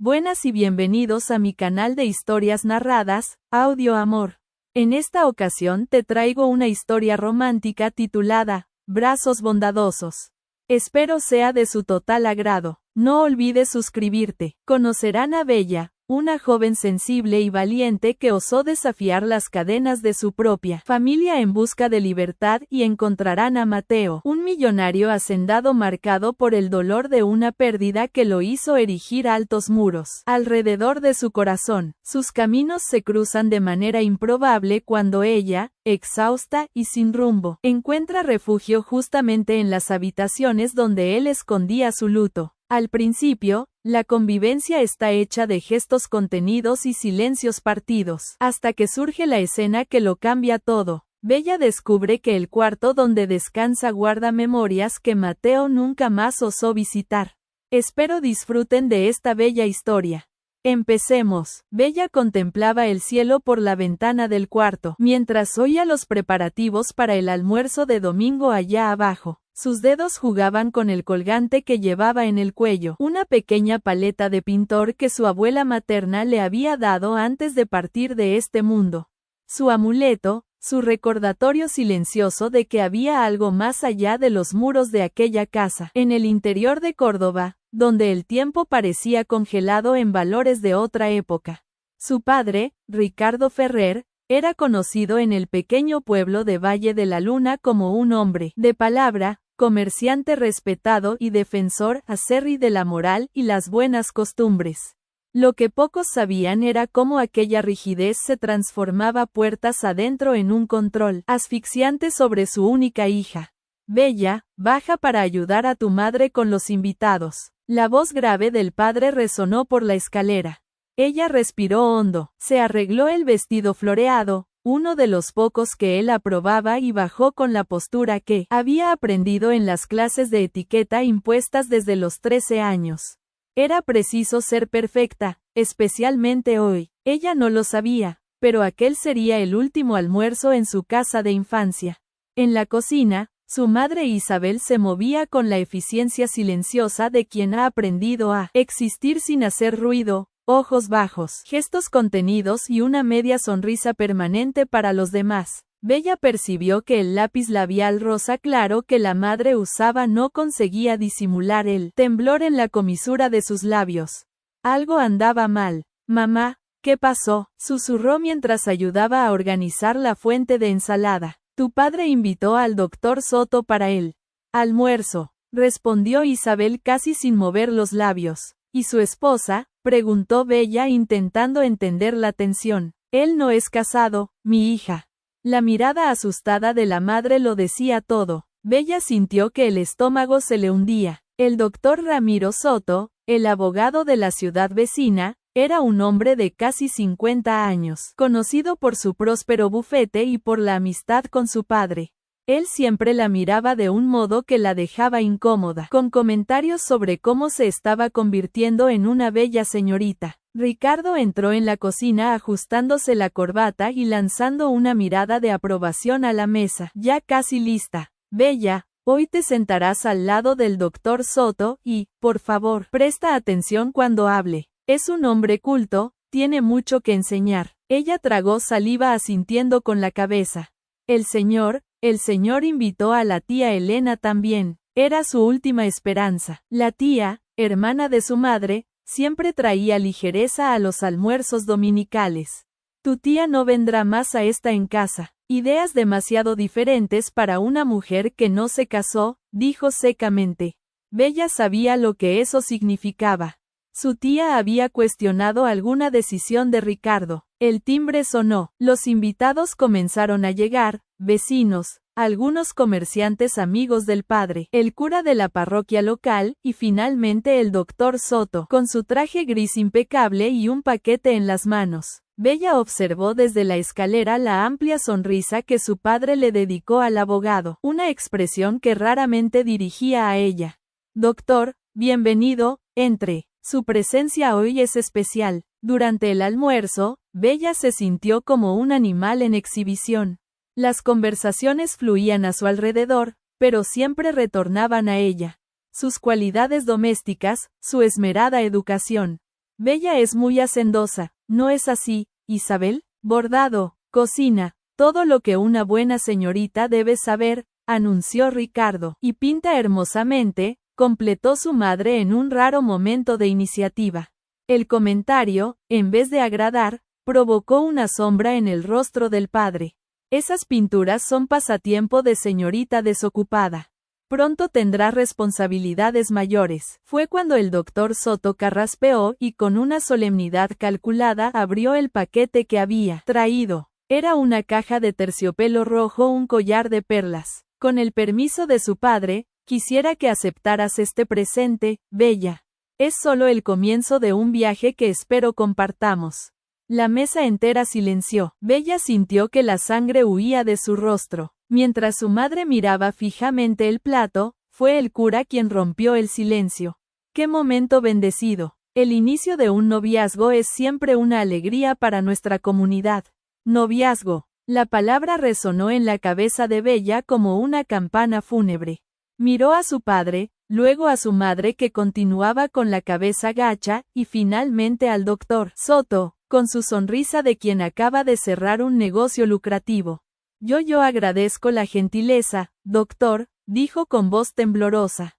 Buenas y bienvenidos a mi canal de historias narradas, Audio Amor. En esta ocasión te traigo una historia romántica titulada, Brazos Bondadosos. Espero sea de su total agrado. No olvides suscribirte. Conocerán a Bella, una joven sensible y valiente que osó desafiar las cadenas de su propia familia en busca de libertad, y encontrarán a Mateo, un millonario hacendado marcado por el dolor de una pérdida que lo hizo erigir altos muros alrededor de su corazón. Sus caminos se cruzan de manera improbable cuando ella, exhausta y sin rumbo, encuentra refugio justamente en las habitaciones donde él escondía su luto. Al principio, la convivencia está hecha de gestos contenidos y silencios partidos, hasta que surge la escena que lo cambia todo. Bella descubre que el cuarto donde descansa guarda memorias que Mateo nunca más osó visitar. Espero disfruten de esta bella historia. Empecemos. Bella contemplaba el cielo por la ventana del cuarto, mientras oía los preparativos para el almuerzo de domingo allá abajo. Sus dedos jugaban con el colgante que llevaba en el cuello, una pequeña paleta de pintor que su abuela materna le había dado antes de partir de este mundo. Su amuleto, su recordatorio silencioso de que había algo más allá de los muros de aquella casa, en el interior de Córdoba, donde el tiempo parecía congelado en valores de otra época. Su padre, Ricardo Ferrer, era conocido en el pequeño pueblo de Valle de la Luna como un hombre de palabra, comerciante respetado y defensor acérrimo de la moral y las buenas costumbres. Lo que pocos sabían era cómo aquella rigidez se transformaba puertas adentro en un control asfixiante sobre su única hija. Bella, baja para ayudar a tu madre con los invitados. La voz grave del padre resonó por la escalera. Ella respiró hondo, se arregló el vestido floreado, uno de los pocos que él aprobaba, y bajó con la postura que había aprendido en las clases de etiqueta impuestas desde los 13 años. Era preciso ser perfecta, especialmente hoy. Ella no lo sabía, pero aquel sería el último almuerzo en su casa de infancia. En la cocina, su madre Isabel se movía con la eficiencia silenciosa de quien ha aprendido a existir sin hacer ruido. Ojos bajos, gestos contenidos y una media sonrisa permanente para los demás. Bella percibió que el lápiz labial rosa claro que la madre usaba no conseguía disimular el temblor en la comisura de sus labios. Algo andaba mal. Mamá, ¿qué pasó?, susurró mientras ayudaba a organizar la fuente de ensalada. Tu padre invitó al doctor Soto para el almuerzo, respondió Isabel casi sin mover los labios. ¿Y su esposa?, preguntó Bella intentando entender la tensión. Él no es casado, mi hija. La mirada asustada de la madre lo decía todo. Bella sintió que el estómago se le hundía. El doctor Ramiro Soto, el abogado de la ciudad vecina, era un hombre de casi 50 años, conocido por su próspero bufete y por la amistad con su padre. Él siempre la miraba de un modo que la dejaba incómoda, con comentarios sobre cómo se estaba convirtiendo en una bella señorita. Ricardo entró en la cocina ajustándose la corbata y lanzando una mirada de aprobación a la mesa, ya casi lista. Bella, hoy te sentarás al lado del doctor Soto y, por favor, presta atención cuando hable. Es un hombre culto, tiene mucho que enseñar. Ella tragó saliva asintiendo con la cabeza. El señor invitó a la tía Elena también. Era su última esperanza. La tía, hermana de su madre, siempre traía ligereza a los almuerzos dominicales. Tu tía no vendrá más a esta en casa. Ideas demasiado diferentes para una mujer que no se casó, dijo secamente. Bella sabía lo que eso significaba. Su tía había cuestionado alguna decisión de Ricardo. El timbre sonó. Los invitados comenzaron a llegar, vecinos, algunos comerciantes amigos del padre, el cura de la parroquia local, y finalmente el doctor Soto, con su traje gris impecable y un paquete en las manos. Bella observó desde la escalera la amplia sonrisa que su padre le dedicó al abogado, una expresión que raramente dirigía a ella. Doctor, bienvenido, entre. Su presencia hoy es especial. Durante el almuerzo, Bella se sintió como un animal en exhibición. Las conversaciones fluían a su alrededor, pero siempre retornaban a ella. Sus cualidades domésticas, su esmerada educación. Bella es muy hacendosa, ¿no es así, Isabel? Bordado, cocina, todo lo que una buena señorita debe saber, anunció Ricardo. Y pinta hermosamente, completó su madre en un raro momento de iniciativa. El comentario, en vez de agradar, provocó una sombra en el rostro del padre. Esas pinturas son pasatiempo de señorita desocupada. Pronto tendrá responsabilidades mayores. Fue cuando el doctor Soto carraspeó y con una solemnidad calculada abrió el paquete que había traído. Era una caja de terciopelo rojo, un collar de perlas. Con el permiso de su padre, quisiera que aceptaras este presente, Bella. Es solo el comienzo de un viaje que espero compartamos. La mesa entera silenció. Bella sintió que la sangre huía de su rostro. Mientras su madre miraba fijamente el plato, fue el cura quien rompió el silencio. ¡Qué momento bendecido! El inicio de un noviazgo es siempre una alegría para nuestra comunidad. Noviazgo. La palabra resonó en la cabeza de Bella como una campana fúnebre. Miró a su padre, luego a su madre que continuaba con la cabeza gacha, y finalmente al doctor Soto, con su sonrisa de quien acaba de cerrar un negocio lucrativo. Yo agradezco la gentileza, doctor, dijo con voz temblorosa.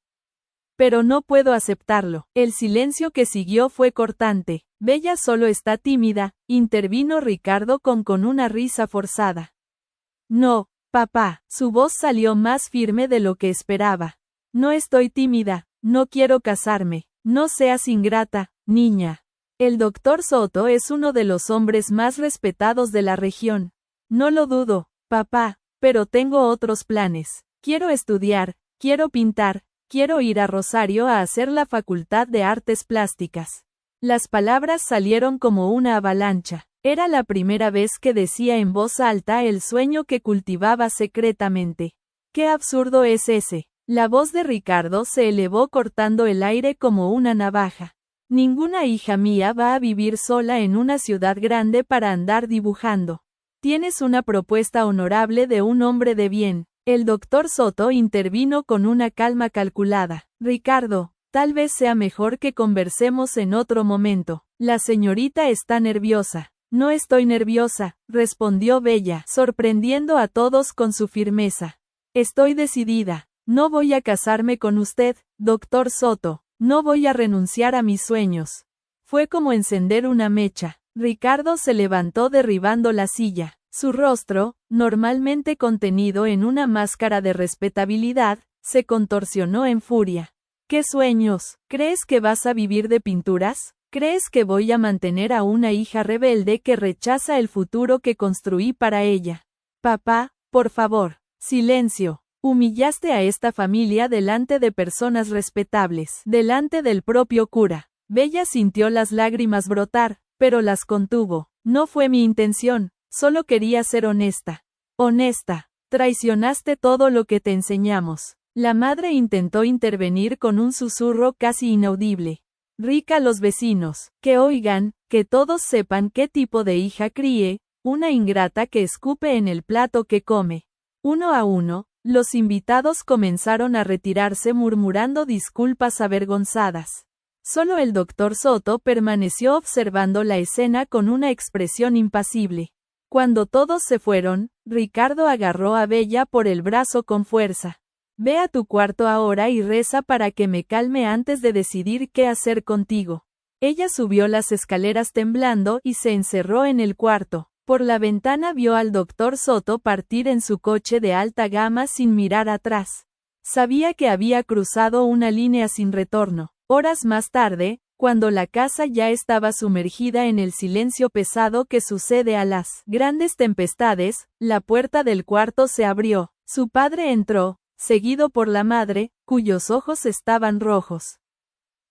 Pero no puedo aceptarlo. El silencio que siguió fue cortante. Bella solo está tímida, intervino Ricardo con una risa forzada. No, papá, su voz salió más firme de lo que esperaba. No estoy tímida, no quiero casarme, no seas ingrata, niña. El doctor Soto es uno de los hombres más respetados de la región. No lo dudo, papá, pero tengo otros planes. Quiero estudiar, quiero pintar, quiero ir a Rosario a hacer la Facultad de Artes Plásticas. Las palabras salieron como una avalancha. Era la primera vez que decía en voz alta el sueño que cultivaba secretamente. ¡Qué absurdo es ese! La voz de Ricardo se elevó cortando el aire como una navaja. Ninguna hija mía va a vivir sola en una ciudad grande para andar dibujando. Tienes una propuesta honorable de un hombre de bien. El doctor Soto intervino con una calma calculada. Ricardo, tal vez sea mejor que conversemos en otro momento. La señorita está nerviosa. No estoy nerviosa, respondió Bella, sorprendiendo a todos con su firmeza. Estoy decidida. No voy a casarme con usted, doctor Soto. No voy a renunciar a mis sueños. Fue como encender una mecha. Ricardo se levantó derribando la silla. Su rostro, normalmente contenido en una máscara de respetabilidad, se contorsionó en furia. ¿Qué sueños? ¿Crees que vas a vivir de pinturas? ¿Crees que voy a mantener a una hija rebelde que rechaza el futuro que construí para ella? Papá, por favor, silencio. Humillaste a esta familia delante de personas respetables, delante del propio cura. Bella sintió las lágrimas brotar, pero las contuvo. No fue mi intención, solo quería ser honesta. Honesta. Traicionaste todo lo que te enseñamos. La madre intentó intervenir con un susurro casi inaudible. Rica los vecinos, que oigan, que todos sepan qué tipo de hija críe, una ingrata que escupe en el plato que come. Uno a uno, los invitados comenzaron a retirarse murmurando disculpas avergonzadas. Solo el doctor Soto permaneció observando la escena con una expresión impasible. Cuando todos se fueron, Ricardo agarró a Bella por el brazo con fuerza. Ve a tu cuarto ahora y reza para que me calme antes de decidir qué hacer contigo. Ella subió las escaleras temblando y se encerró en el cuarto. Por la ventana vio al doctor Soto partir en su coche de alta gama sin mirar atrás. Sabía que había cruzado una línea sin retorno. Horas más tarde, cuando la casa ya estaba sumergida en el silencio pesado que sucede a las grandes tempestades, la puerta del cuarto se abrió. Su padre entró, seguido por la madre, cuyos ojos estaban rojos.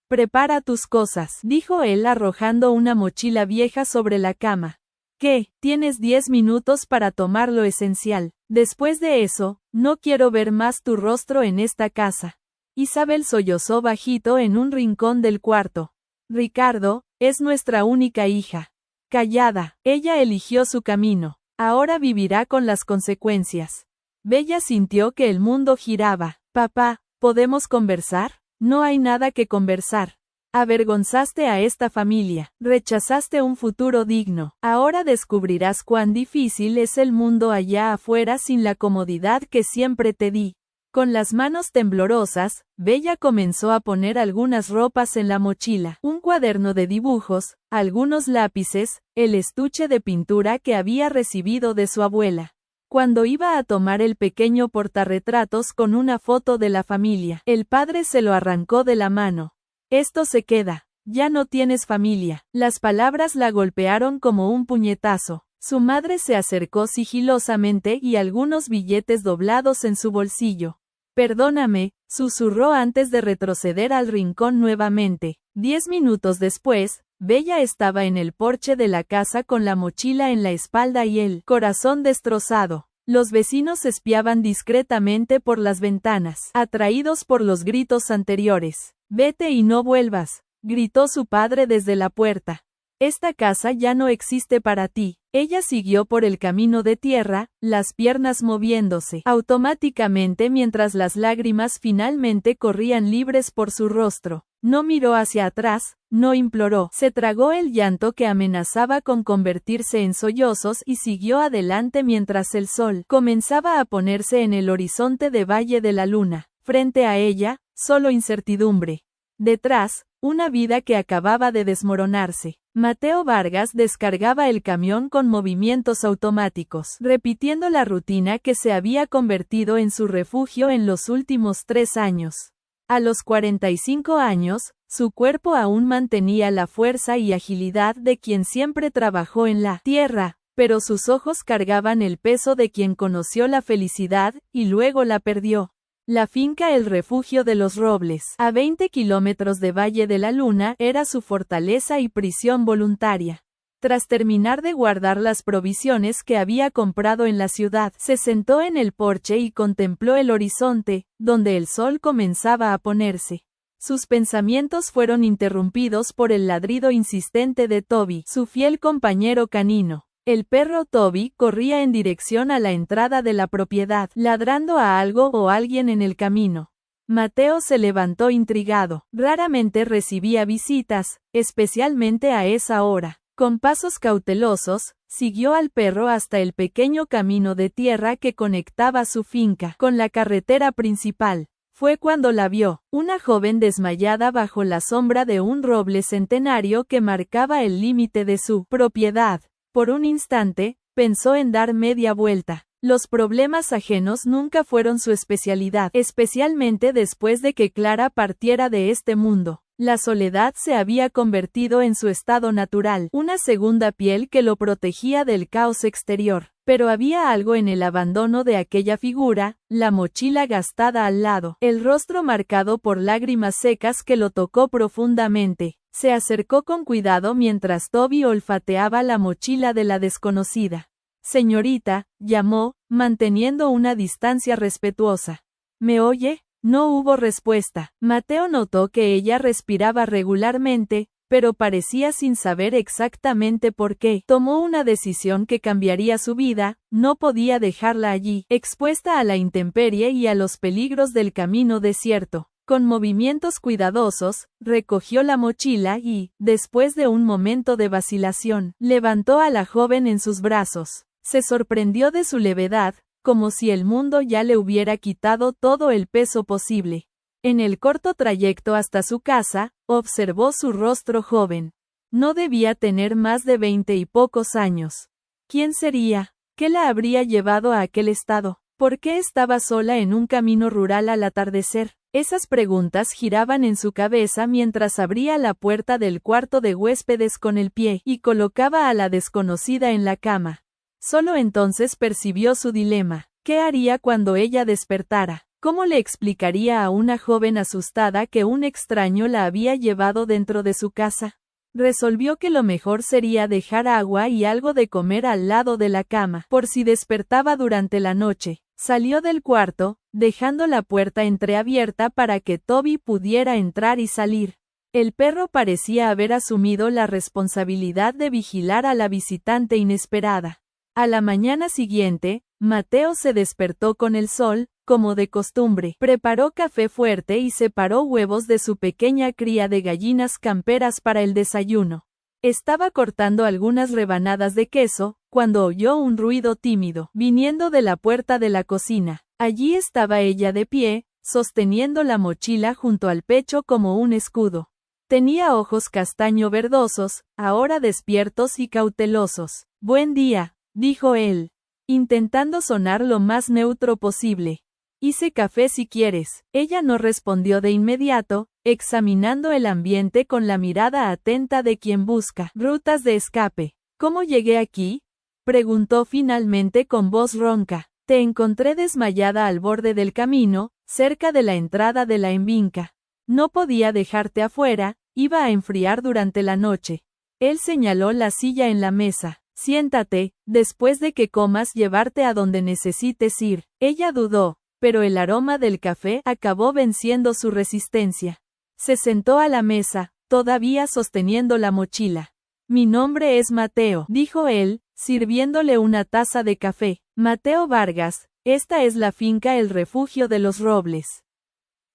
Prepara tus cosas, dijo él arrojando una mochila vieja sobre la cama. ¿Qué? Tienes 10 minutos para tomar lo esencial. Después de eso, no quiero ver más tu rostro en esta casa. Isabel sollozó bajito en un rincón del cuarto. Ricardo, es nuestra única hija. Callada, ella eligió su camino. Ahora vivirá con las consecuencias. Bella sintió que el mundo giraba. Papá, ¿podemos conversar? No hay nada que conversar. Avergonzaste a esta familia, rechazaste un futuro digno. Ahora descubrirás cuán difícil es el mundo allá afuera sin la comodidad que siempre te di. Con las manos temblorosas, Bella comenzó a poner algunas ropas en la mochila, un cuaderno de dibujos, algunos lápices, el estuche de pintura que había recibido de su abuela. Cuando iba a tomar el pequeño portarretratos con una foto de la familia, el padre se lo arrancó de la mano. Esto se queda. Ya no tienes familia. Las palabras la golpearon como un puñetazo. Su madre se acercó sigilosamente y algunos billetes doblados en su bolsillo. Perdóname, susurró antes de retroceder al rincón nuevamente. 10 minutos después, Bella estaba en el porche de la casa con la mochila en la espalda y el corazón destrozado. Los vecinos espiaban discretamente por las ventanas, atraídos por los gritos anteriores. Vete y no vuelvas, gritó su padre desde la puerta. Esta casa ya no existe para ti. Ella siguió por el camino de tierra, las piernas moviéndose automáticamente mientras las lágrimas finalmente corrían libres por su rostro. No miró hacia atrás, no imploró. Se tragó el llanto que amenazaba con convertirse en sollozos y siguió adelante mientras el sol comenzaba a ponerse en el horizonte de Valle de la Luna. Frente a ella, solo incertidumbre. Detrás, una vida que acababa de desmoronarse. Mateo Vargas descargaba el camión con movimientos automáticos, repitiendo la rutina que se había convertido en su refugio en los últimos 3 años. A los 45 años, su cuerpo aún mantenía la fuerza y agilidad de quien siempre trabajó en la tierra, pero sus ojos cargaban el peso de quien conoció la felicidad, y luego la perdió. La finca El Refugio de los Robles, a 20 kilómetros de Valle de la Luna, era su fortaleza y prisión voluntaria. Tras terminar de guardar las provisiones que había comprado en la ciudad, se sentó en el porche y contempló el horizonte, donde el sol comenzaba a ponerse. Sus pensamientos fueron interrumpidos por el ladrido insistente de Toby, su fiel compañero canino. El perro Toby corría en dirección a la entrada de la propiedad, ladrando a algo o alguien en el camino. Mateo se levantó intrigado. Raramente recibía visitas, especialmente a esa hora. Con pasos cautelosos, siguió al perro hasta el pequeño camino de tierra que conectaba su finca con la carretera principal. Fue cuando la vio, una joven desmayada bajo la sombra de un roble centenario que marcaba el límite de su propiedad. Por un instante, pensó en dar media vuelta. Los problemas ajenos nunca fueron su especialidad, especialmente después de que Clara partiera de este mundo. La soledad se había convertido en su estado natural, una segunda piel que lo protegía del caos exterior. Pero había algo en el abandono de aquella figura, la mochila gastada al lado, el rostro marcado por lágrimas secas que lo tocó profundamente. Se acercó con cuidado mientras Toby olfateaba la mochila de la desconocida. Señorita, llamó, manteniendo una distancia respetuosa. ¿Me oye? No hubo respuesta. Mateo notó que ella respiraba regularmente, pero parecía sin saber exactamente por qué. Tomó una decisión que cambiaría su vida, no podía dejarla allí, expuesta a la intemperie y a los peligros del camino desierto. Con movimientos cuidadosos, recogió la mochila y, después de un momento de vacilación, levantó a la joven en sus brazos. Se sorprendió de su levedad, como si el mundo ya le hubiera quitado todo el peso posible. En el corto trayecto hasta su casa, observó su rostro joven. No debía tener más de 20 y pocos años. ¿Quién sería? ¿Qué la habría llevado a aquel estado? ¿Por qué estaba sola en un camino rural al atardecer? Esas preguntas giraban en su cabeza mientras abría la puerta del cuarto de huéspedes con el pie y colocaba a la desconocida en la cama. Solo entonces percibió su dilema. ¿Qué haría cuando ella despertara? ¿Cómo le explicaría a una joven asustada que un extraño la había llevado dentro de su casa? Resolvió que lo mejor sería dejar agua y algo de comer al lado de la cama, por si despertaba durante la noche. Salió del cuarto, dejando la puerta entreabierta para que Toby pudiera entrar y salir. El perro parecía haber asumido la responsabilidad de vigilar a la visitante inesperada. A la mañana siguiente, Mateo se despertó con el sol, como de costumbre. Preparó café fuerte y separó huevos de su pequeña cría de gallinas camperas para el desayuno. Estaba cortando algunas rebanadas de queso, cuando oyó un ruido tímido, viniendo de la puerta de la cocina. Allí estaba ella de pie, sosteniendo la mochila junto al pecho como un escudo. Tenía ojos castaño verdosos, ahora despiertos y cautelosos. «Buen día», dijo él, intentando sonar lo más neutro posible. «Hice café si quieres». Ella no respondió de inmediato, examinando el ambiente con la mirada atenta de quien busca rutas de escape. «¿Cómo llegué aquí?», preguntó finalmente con voz ronca. «Te encontré desmayada al borde del camino, cerca de la entrada de la envinca. No podía dejarte afuera, iba a enfriar durante la noche». Él señaló la silla en la mesa. «Siéntate, después de que comas llevarte a donde necesites ir». Ella dudó, pero el aroma del café acabó venciendo su resistencia. Se sentó a la mesa, todavía sosteniendo la mochila. «Mi nombre es Mateo», dijo él, sirviéndole una taza de café. «Mateo Vargas, esta es la finca El Refugio de los Robles».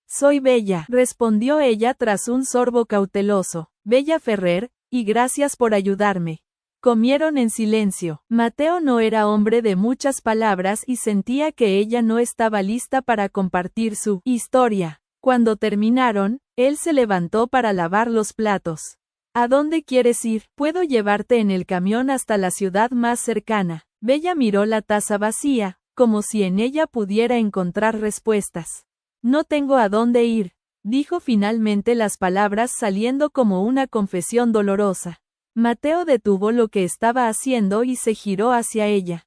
«Soy Bella», respondió ella tras un sorbo cauteloso. «Bella Ferrer, y gracias por ayudarme». Comieron en silencio. Mateo no era hombre de muchas palabras y sentía que ella no estaba lista para compartir su historia. Cuando terminaron, él se levantó para lavar los platos. «¿A dónde quieres ir? Puedo llevarte en el camión hasta la ciudad más cercana». Bella miró la taza vacía, como si en ella pudiera encontrar respuestas. «No tengo a dónde ir», dijo finalmente, las palabras saliendo como una confesión dolorosa. Mateo detuvo lo que estaba haciendo y se giró hacia ella.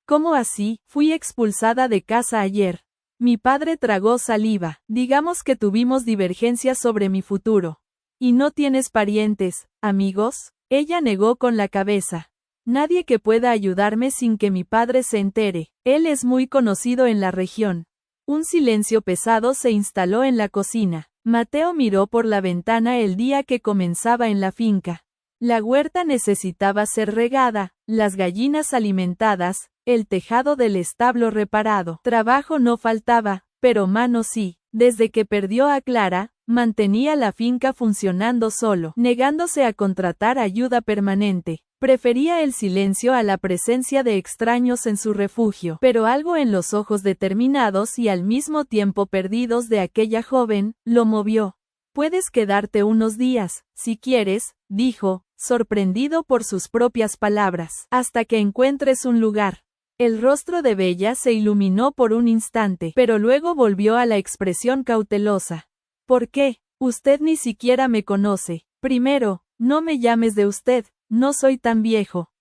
«¿Cómo así? Fui expulsada de casa ayer». Mi padre tragó saliva. «Digamos que tuvimos divergencias sobre mi futuro». «¿Y no tienes parientes, amigos?». Ella negó con la cabeza. «Nadie que pueda ayudarme sin que mi padre se entere. Él es muy conocido en la región». Un silencio pesado se instaló en la cocina. Mateo miró por la ventana el día que comenzaba en la finca. La huerta necesitaba ser regada, las gallinas alimentadas, el tejado del establo reparado. Trabajo no faltaba, pero manos sí. Desde que perdió a Clara, mantenía la finca funcionando solo, negándose a contratar ayuda permanente. Prefería el silencio a la presencia de extraños en su refugio, pero algo en los ojos determinados y al mismo tiempo perdidos de aquella joven, lo movió. «Puedes quedarte unos días, si quieres», dijo, sorprendido por sus propias palabras, «hasta que encuentres un lugar». El rostro de Bella se iluminó por un instante, pero luego volvió a la expresión cautelosa. «¿Por qué? Usted ni siquiera me conoce. Primero, no me llames de usted, no soy tan viejo».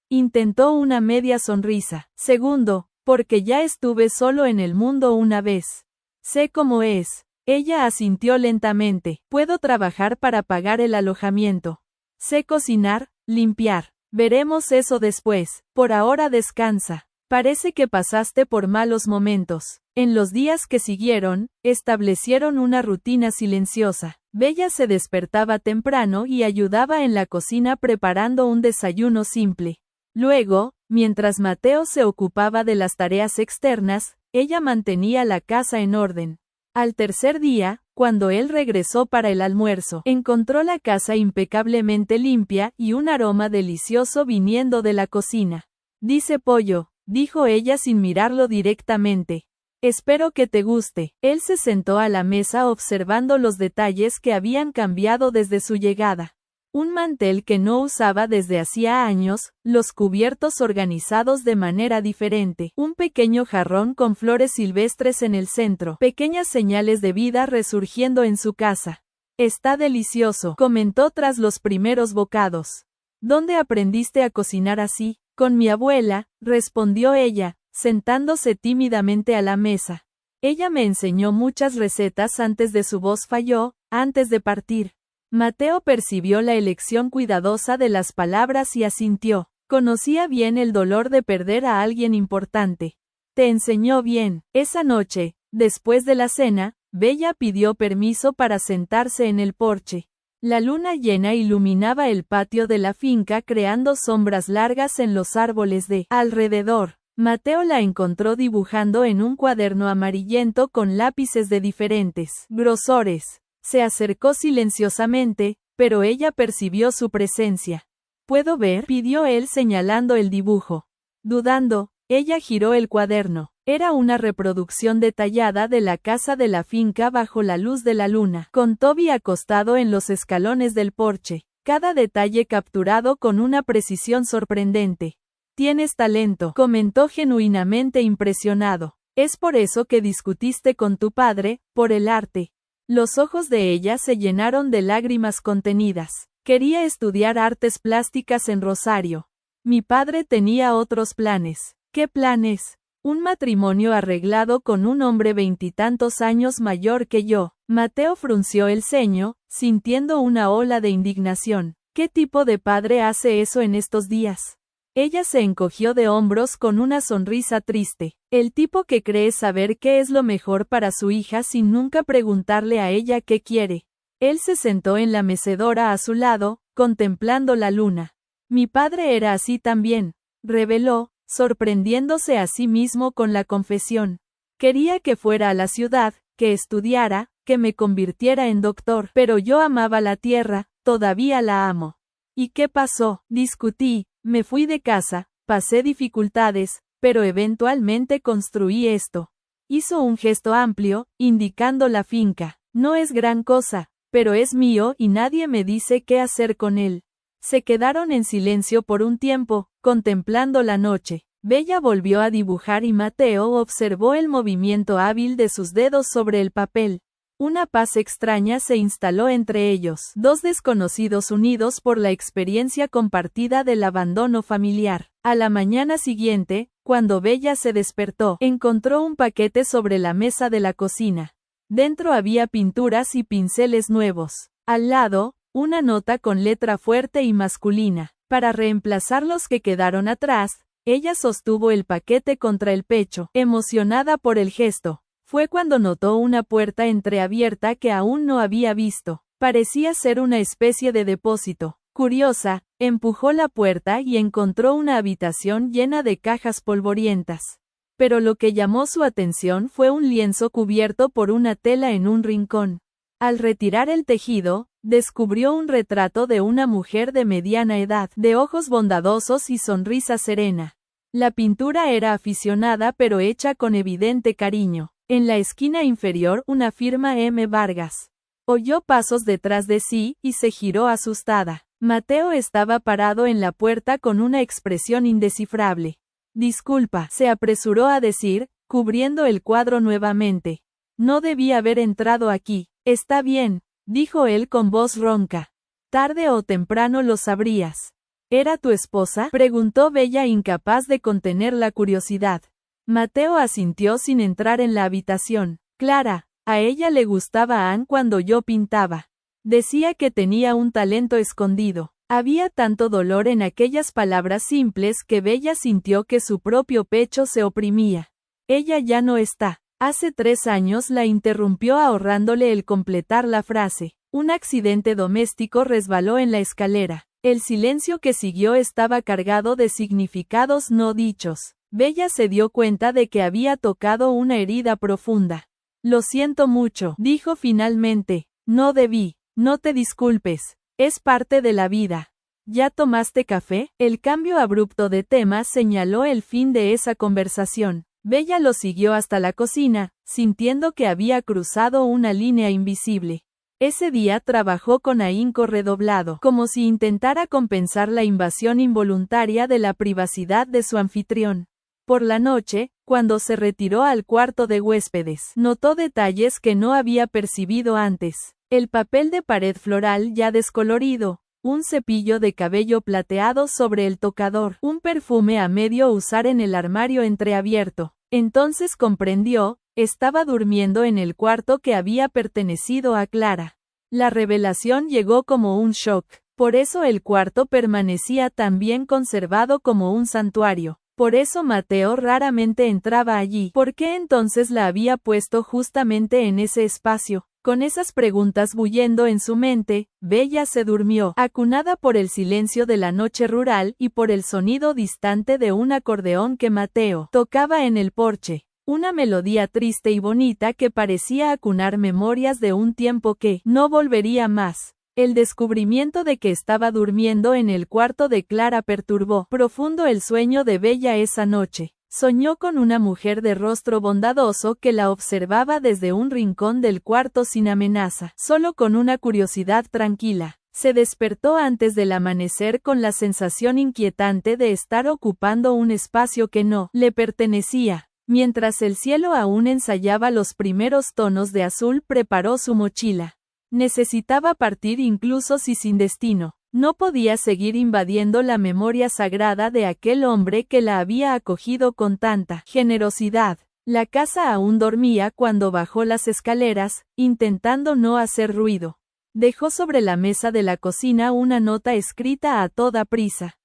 Intentó una media sonrisa. «Segundo, porque ya estuve solo en el mundo una vez. Sé cómo es». Ella asintió lentamente. «Puedo trabajar para pagar el alojamiento. Sé cocinar, limpiar. Veremos eso después. Por ahora descansa. Parece que pasaste por malos momentos». En los días que siguieron, establecieron una rutina silenciosa. Bella se despertaba temprano y ayudaba en la cocina preparando un desayuno simple. Luego, mientras Mateo se ocupaba de las tareas externas, ella mantenía la casa en orden. Al tercer día, cuando él regresó para el almuerzo, encontró la casa impecablemente limpia y un aroma delicioso viniendo de la cocina. «Dice pollo», dijo ella sin mirarlo directamente. «Espero que te guste». Él se sentó a la mesa observando los detalles que habían cambiado desde su llegada. Un mantel que no usaba desde hacía años, los cubiertos organizados de manera diferente, un pequeño jarrón con flores silvestres en el centro, pequeñas señales de vida resurgiendo en su casa. «Está delicioso», comentó tras los primeros bocados. «¿Dónde aprendiste a cocinar así?» «Con mi abuela», respondió ella, sentándose tímidamente a la mesa. «Ella me enseñó muchas recetas antes de su voz falló, antes de partir». Mateo percibió la elección cuidadosa de las palabras y asintió. Conocía bien el dolor de perder a alguien importante. «Te enseñó bien». Esa noche, después de la cena, Bella pidió permiso para sentarse en el porche. La luna llena iluminaba el patio de la finca creando sombras largas en los árboles de alrededor. Mateo la encontró dibujando en un cuaderno amarillento con lápices de diferentes grosores. Se acercó silenciosamente, pero ella percibió su presencia. ¿Puedo ver?, pidió él señalando el dibujo. Dudando, ella giró el cuaderno. Era una reproducción detallada de la casa de la finca bajo la luz de la luna, con Toby acostado en los escalones del porche, cada detalle capturado con una precisión sorprendente. Tienes talento, comentó genuinamente impresionado. Es por eso que discutiste con tu padre, por el arte. Los ojos de ella se llenaron de lágrimas contenidas. Quería estudiar artes plásticas en Rosario. Mi padre tenía otros planes. ¿Qué planes? Un matrimonio arreglado con un hombre veintitantos años mayor que yo. Mateo frunció el ceño, sintiendo una ola de indignación. ¿Qué tipo de padre hace eso en estos días? Ella se encogió de hombros con una sonrisa triste. El tipo que cree saber qué es lo mejor para su hija sin nunca preguntarle a ella qué quiere. Él se sentó en la mecedora a su lado, contemplando la luna. Mi padre era así también, reveló, sorprendiéndose a sí mismo con la confesión. Quería que fuera a la ciudad, que estudiara, que me convirtiera en doctor, pero yo amaba la tierra, todavía la amo. ¿Y qué pasó? Discutí, me fui de casa, pasé dificultades, pero eventualmente construí esto. Hizo un gesto amplio, indicando la finca. No es gran cosa, pero es mío y nadie me dice qué hacer con él. Se quedaron en silencio por un tiempo, contemplando la noche. Bella volvió a dibujar y Mateo observó el movimiento hábil de sus dedos sobre el papel. Una paz extraña se instaló entre ellos, dos desconocidos unidos por la experiencia compartida del abandono familiar. A la mañana siguiente, cuando Bella se despertó, encontró un paquete sobre la mesa de la cocina. Dentro había pinturas y pinceles nuevos. Al lado, una nota con letra fuerte y masculina. Para reemplazar los que quedaron atrás, ella sostuvo el paquete contra el pecho, emocionada por el gesto. Fue cuando notó una puerta entreabierta que aún no había visto. Parecía ser una especie de depósito. Curiosa, empujó la puerta y encontró una habitación llena de cajas polvorientas. Pero lo que llamó su atención fue un lienzo cubierto por una tela en un rincón. Al retirar el tejido, descubrió un retrato de una mujer de mediana edad, de ojos bondadosos y sonrisa serena. La pintura era aficionada pero hecha con evidente cariño. En la esquina inferior una firma M. Vargas. Oyó pasos detrás de sí, y se giró asustada. Mateo estaba parado en la puerta con una expresión indescifrable. Disculpa, se apresuró a decir, cubriendo el cuadro nuevamente. No debí haber entrado aquí. Está bien, dijo él con voz ronca. Tarde o temprano lo sabrías. ¿Era tu esposa?, preguntó Bella incapaz de contener la curiosidad. Mateo asintió sin entrar en la habitación. Clara, a ella le gustaba Anne cuando yo pintaba. Decía que tenía un talento escondido. Había tanto dolor en aquellas palabras simples que Bella sintió que su propio pecho se oprimía. Ella ya no está. Hace 3 años la interrumpió ahorrándole el completar la frase. Un accidente doméstico resbaló en la escalera. El silencio que siguió estaba cargado de significados no dichos. Bella se dio cuenta de que había tocado una herida profunda. Lo siento mucho, dijo finalmente. No debí. No te disculpes. Es parte de la vida. ¿Ya tomaste café? El cambio abrupto de tema señaló el fin de esa conversación. Bella lo siguió hasta la cocina, sintiendo que había cruzado una línea invisible. Ese día trabajó con ahínco redoblado, como si intentara compensar la invasión involuntaria de la privacidad de su anfitrión. Por la noche, cuando se retiró al cuarto de huéspedes, notó detalles que no había percibido antes. El papel de pared floral ya descolorido, un cepillo de cabello plateado sobre el tocador, un perfume a medio usar en el armario entreabierto. Entonces comprendió, estaba durmiendo en el cuarto que había pertenecido a Clara. La revelación llegó como un shock. Por eso el cuarto permanecía tan bien conservado como un santuario. Por eso Mateo raramente entraba allí. ¿Por qué entonces la había puesto justamente en ese espacio? Con esas preguntas bullendo en su mente, Bella se durmió, acunada por el silencio de la noche rural y por el sonido distante de un acordeón que Mateo tocaba en el porche. Una melodía triste y bonita que parecía acunar memorias de un tiempo que no volvería más. El descubrimiento de que estaba durmiendo en el cuarto de Clara perturbó profundo el sueño de Bella esa noche. Soñó con una mujer de rostro bondadoso que la observaba desde un rincón del cuarto sin amenaza, solo con una curiosidad tranquila. Se despertó antes del amanecer con la sensación inquietante de estar ocupando un espacio que no le pertenecía. Mientras el cielo aún ensayaba los primeros tonos de azul, preparó su mochila. Necesitaba partir incluso si sin destino. No podía seguir invadiendo la memoria sagrada de aquel hombre que la había acogido con tanta generosidad. La casa aún dormía cuando bajó las escaleras, intentando no hacer ruido. Dejó sobre la mesa de la cocina una nota escrita a toda prisa.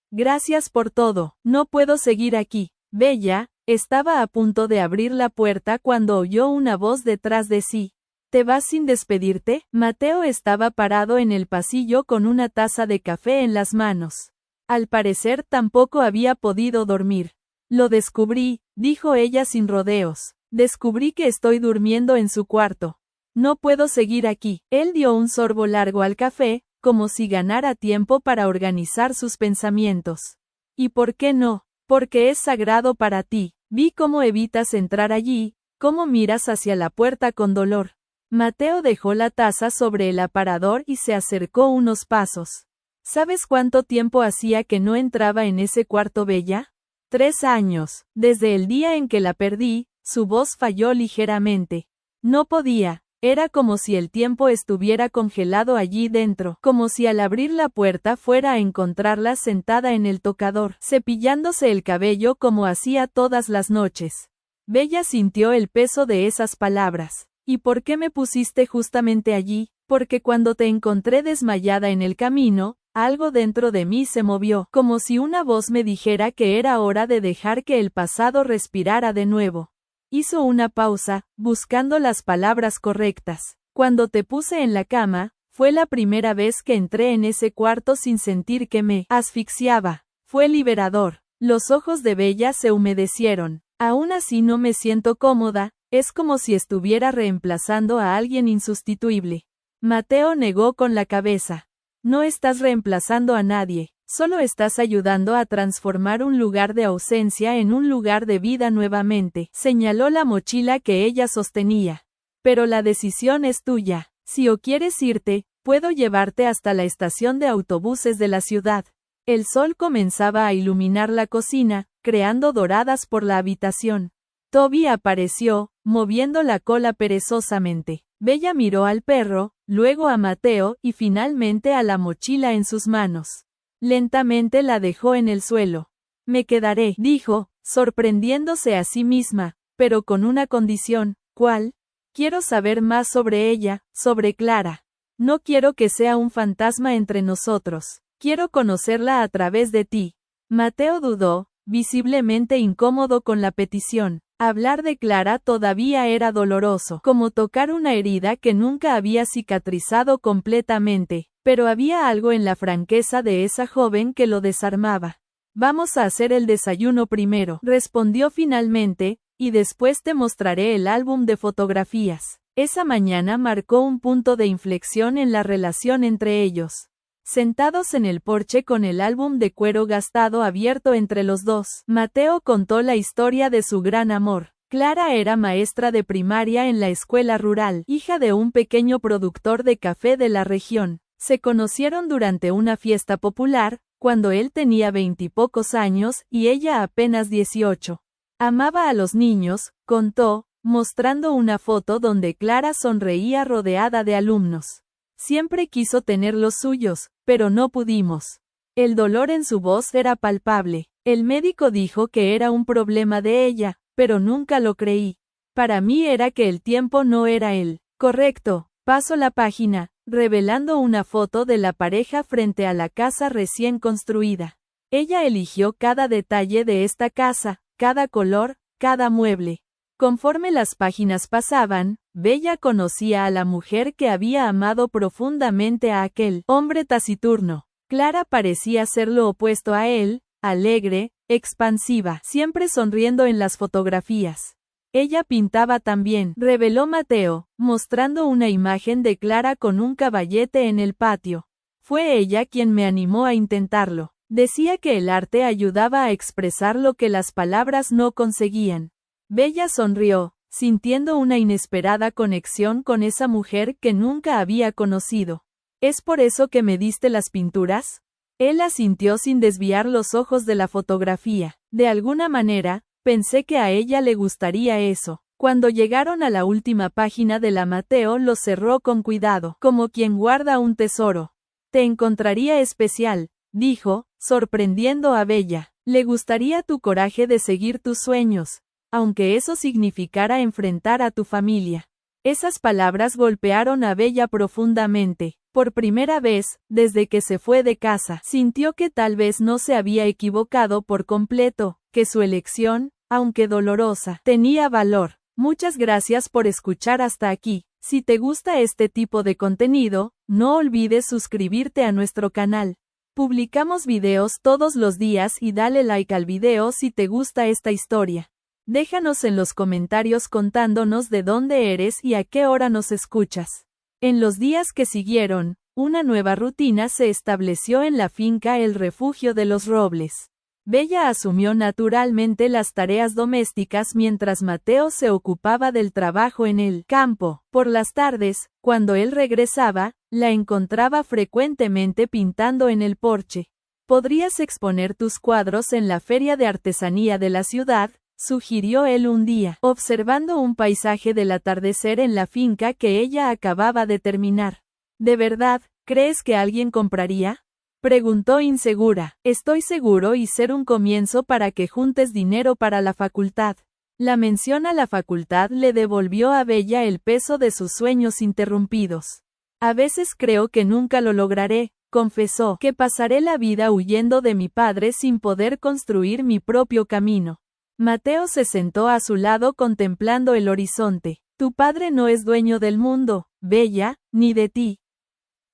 Gracias por todo, no puedo seguir aquí. Bella estaba a punto de abrir la puerta cuando oyó una voz detrás de sí. ¿Te vas sin despedirte? Mateo estaba parado en el pasillo con una taza de café en las manos. Al parecer tampoco había podido dormir. Lo descubrí, dijo ella sin rodeos. Descubrí que estoy durmiendo en su cuarto. No puedo seguir aquí. Él dio un sorbo largo al café, como si ganara tiempo para organizar sus pensamientos. ¿Y por qué no? Porque es sagrado para ti. Vi cómo evitas entrar allí, cómo miras hacia la puerta con dolor. Mateo dejó la taza sobre el aparador y se acercó unos pasos. ¿Sabes cuánto tiempo hacía que no entraba en ese cuarto, Bella? 3 años. Desde el día en que la perdí, su voz falló ligeramente. No podía. Era como si el tiempo estuviera congelado allí dentro, como si al abrir la puerta fuera a encontrarla sentada en el tocador, cepillándose el cabello como hacía todas las noches. Bella sintió el peso de esas palabras. ¿Y por qué me pusiste justamente allí? Porque cuando te encontré desmayada en el camino, algo dentro de mí se movió, como si una voz me dijera que era hora de dejar que el pasado respirara de nuevo. Hizo una pausa, buscando las palabras correctas. Cuando te puse en la cama, fue la primera vez que entré en ese cuarto sin sentir que me asfixiaba. Fue liberador. Los ojos de Bella se humedecieron. Aún así no me siento cómoda. Es como si estuviera reemplazando a alguien insustituible. Mateo negó con la cabeza. No estás reemplazando a nadie, solo estás ayudando a transformar un lugar de ausencia en un lugar de vida nuevamente. Señaló la mochila que ella sostenía. Pero la decisión es tuya. Si o quieres irte, puedo llevarte hasta la estación de autobuses de la ciudad. El sol comenzaba a iluminar la cocina, creando doradas por la habitación. Toby apareció, moviendo la cola perezosamente. Bella miró al perro, luego a Mateo y finalmente a la mochila en sus manos. Lentamente la dejó en el suelo. Me quedaré, dijo, sorprendiéndose a sí misma, pero con una condición. ¿Cuál? Quiero saber más sobre ella, sobre Clara. No quiero que sea un fantasma entre nosotros. Quiero conocerla a través de ti. Mateo dudó, visiblemente incómodo con la petición. Hablar de Clara todavía era doloroso, como tocar una herida que nunca había cicatrizado completamente, pero había algo en la franqueza de esa joven que lo desarmaba. Vamos a hacer el desayuno primero, respondió finalmente, y después te mostraré el álbum de fotografías. Esa mañana marcó un punto de inflexión en la relación entre ellos. Sentados en el porche con el álbum de cuero gastado abierto entre los dos, Mateo contó la historia de su gran amor. Clara era maestra de primaria en la escuela rural, hija de un pequeño productor de café de la región. Se conocieron durante una fiesta popular, cuando él tenía 20 y pocos años y ella apenas 18. Amaba a los niños, contó, mostrando una foto donde Clara sonreía rodeada de alumnos. Siempre quiso tener los suyos, pero no pudimos. El dolor en su voz era palpable. El médico dijo que era un problema de ella, pero nunca lo creí. Para mí era que el tiempo no era él. Correcto, paso la página, revelando una foto de la pareja frente a la casa recién construida. Ella eligió cada detalle de esta casa, cada color, cada mueble. Conforme las páginas pasaban, Bella conocía a la mujer que había amado profundamente a aquel hombre taciturno. Clara parecía ser lo opuesto a él, alegre, expansiva, siempre sonriendo en las fotografías. Ella pintaba también, reveló Mateo, mostrando una imagen de Clara con un caballete en el patio. Fue ella quien me animó a intentarlo. Decía que el arte ayudaba a expresar lo que las palabras no conseguían. Bella sonrió, sintiendo una inesperada conexión con esa mujer que nunca había conocido. ¿Es por eso que me diste las pinturas? Él asintió sin desviar los ojos de la fotografía. De alguna manera, pensé que a ella le gustaría eso. Cuando llegaron a la última página de la Mateo lo cerró con cuidado, como quien guarda un tesoro. Te encontraría especial, dijo, sorprendiendo a Bella. Le gustaría tu coraje de seguir tus sueños, aunque eso significara enfrentar a tu familia. Esas palabras golpearon a Bella profundamente. Por primera vez, desde que se fue de casa, sintió que tal vez no se había equivocado por completo, que su elección, aunque dolorosa, tenía valor. Muchas gracias por escuchar hasta aquí. Si te gusta este tipo de contenido, no olvides suscribirte a nuestro canal. Publicamos videos todos los días y dale like al video si te gusta esta historia. Déjanos en los comentarios contándonos de dónde eres y a qué hora nos escuchas. En los días que siguieron, una nueva rutina se estableció en la finca El Refugio de los Robles. Bella asumió naturalmente las tareas domésticas mientras Mateo se ocupaba del trabajo en el campo. Por las tardes, cuando él regresaba, la encontraba frecuentemente pintando en el porche. Podrías exponer tus cuadros en la feria de artesanía de la ciudad, sugirió él un día, observando un paisaje del atardecer en la finca que ella acababa de terminar. ¿De verdad, crees que alguien compraría? Preguntó insegura. Estoy seguro y ser un comienzo para que juntes dinero para la facultad. La mención a la facultad le devolvió a Bella el peso de sus sueños interrumpidos. A veces creo que nunca lo lograré, confesó, que pasaré la vida huyendo de mi padre sin poder construir mi propio camino. Mateo se sentó a su lado contemplando el horizonte. Tu padre no es dueño del mundo, Bella, ni de ti.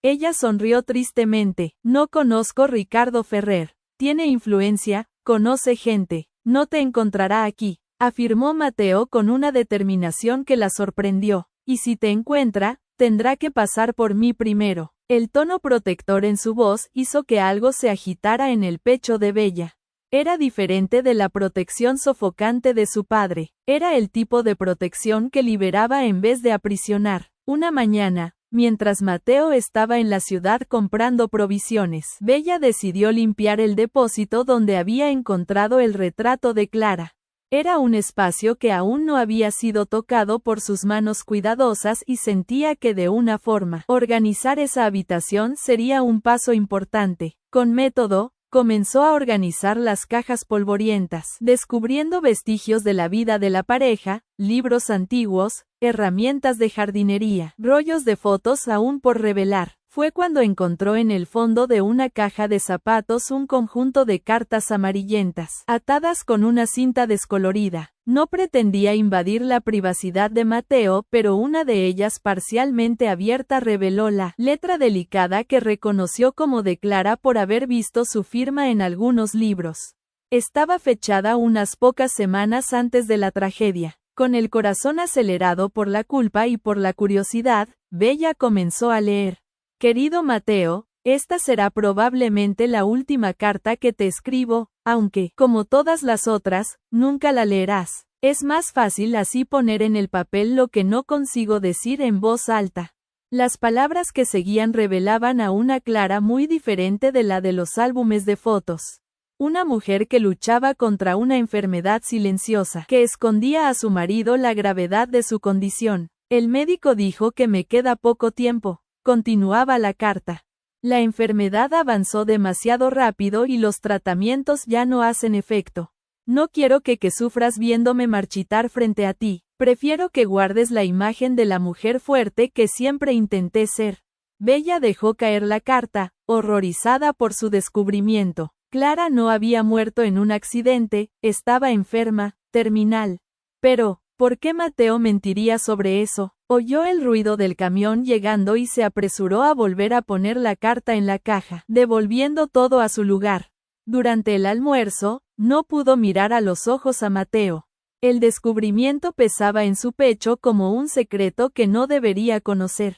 Ella sonrió tristemente. No conozco Ricardo Ferrer. Tiene influencia, conoce gente. No te encontrará aquí, afirmó Mateo con una determinación que la sorprendió. Y si te encuentra, tendrá que pasar por mí primero. El tono protector en su voz hizo que algo se agitara en el pecho de Bella. Era diferente de la protección sofocante de su padre. Era el tipo de protección que liberaba en vez de aprisionar. Una mañana, mientras Mateo estaba en la ciudad comprando provisiones, Bella decidió limpiar el depósito donde había encontrado el retrato de Clara. Era un espacio que aún no había sido tocado por sus manos cuidadosas y sentía que de una forma, organizar esa habitación sería un paso importante. Con método, comenzó a organizar las cajas polvorientas, descubriendo vestigios de la vida de la pareja, libros antiguos, herramientas de jardinería, rollos de fotos aún por revelar. Fue cuando encontró en el fondo de una caja de zapatos un conjunto de cartas amarillentas, atadas con una cinta descolorida. No pretendía invadir la privacidad de Mateo, pero una de ellas parcialmente abierta reveló la letra delicada que reconoció como de Clara por haber visto su firma en algunos libros. Estaba fechada unas pocas semanas antes de la tragedia. Con el corazón acelerado por la culpa y por la curiosidad, Bella comenzó a leer. Querido Mateo, esta será probablemente la última carta que te escribo, aunque, como todas las otras, nunca la leerás. Es más fácil así poner en el papel lo que no consigo decir en voz alta. Las palabras que seguían revelaban a una Clara muy diferente de la de los álbumes de fotos. Una mujer que luchaba contra una enfermedad silenciosa, que escondía a su marido la gravedad de su condición. El médico dijo que me queda poco tiempo. Continuaba la carta. La enfermedad avanzó demasiado rápido y los tratamientos ya no hacen efecto. No quiero que sufras viéndome marchitar frente a ti. Prefiero que guardes la imagen de la mujer fuerte que siempre intenté ser. Bella dejó caer la carta, horrorizada por su descubrimiento. Clara no había muerto en un accidente, estaba enferma, terminal. Pero, ¿Por qué Mateo mentiría sobre eso? Oyó el ruido del camión llegando y se apresuró a volver a poner la carta en la caja, devolviendo todo a su lugar. Durante el almuerzo, no pudo mirar a los ojos a Mateo. El descubrimiento pesaba en su pecho como un secreto que no debería conocer.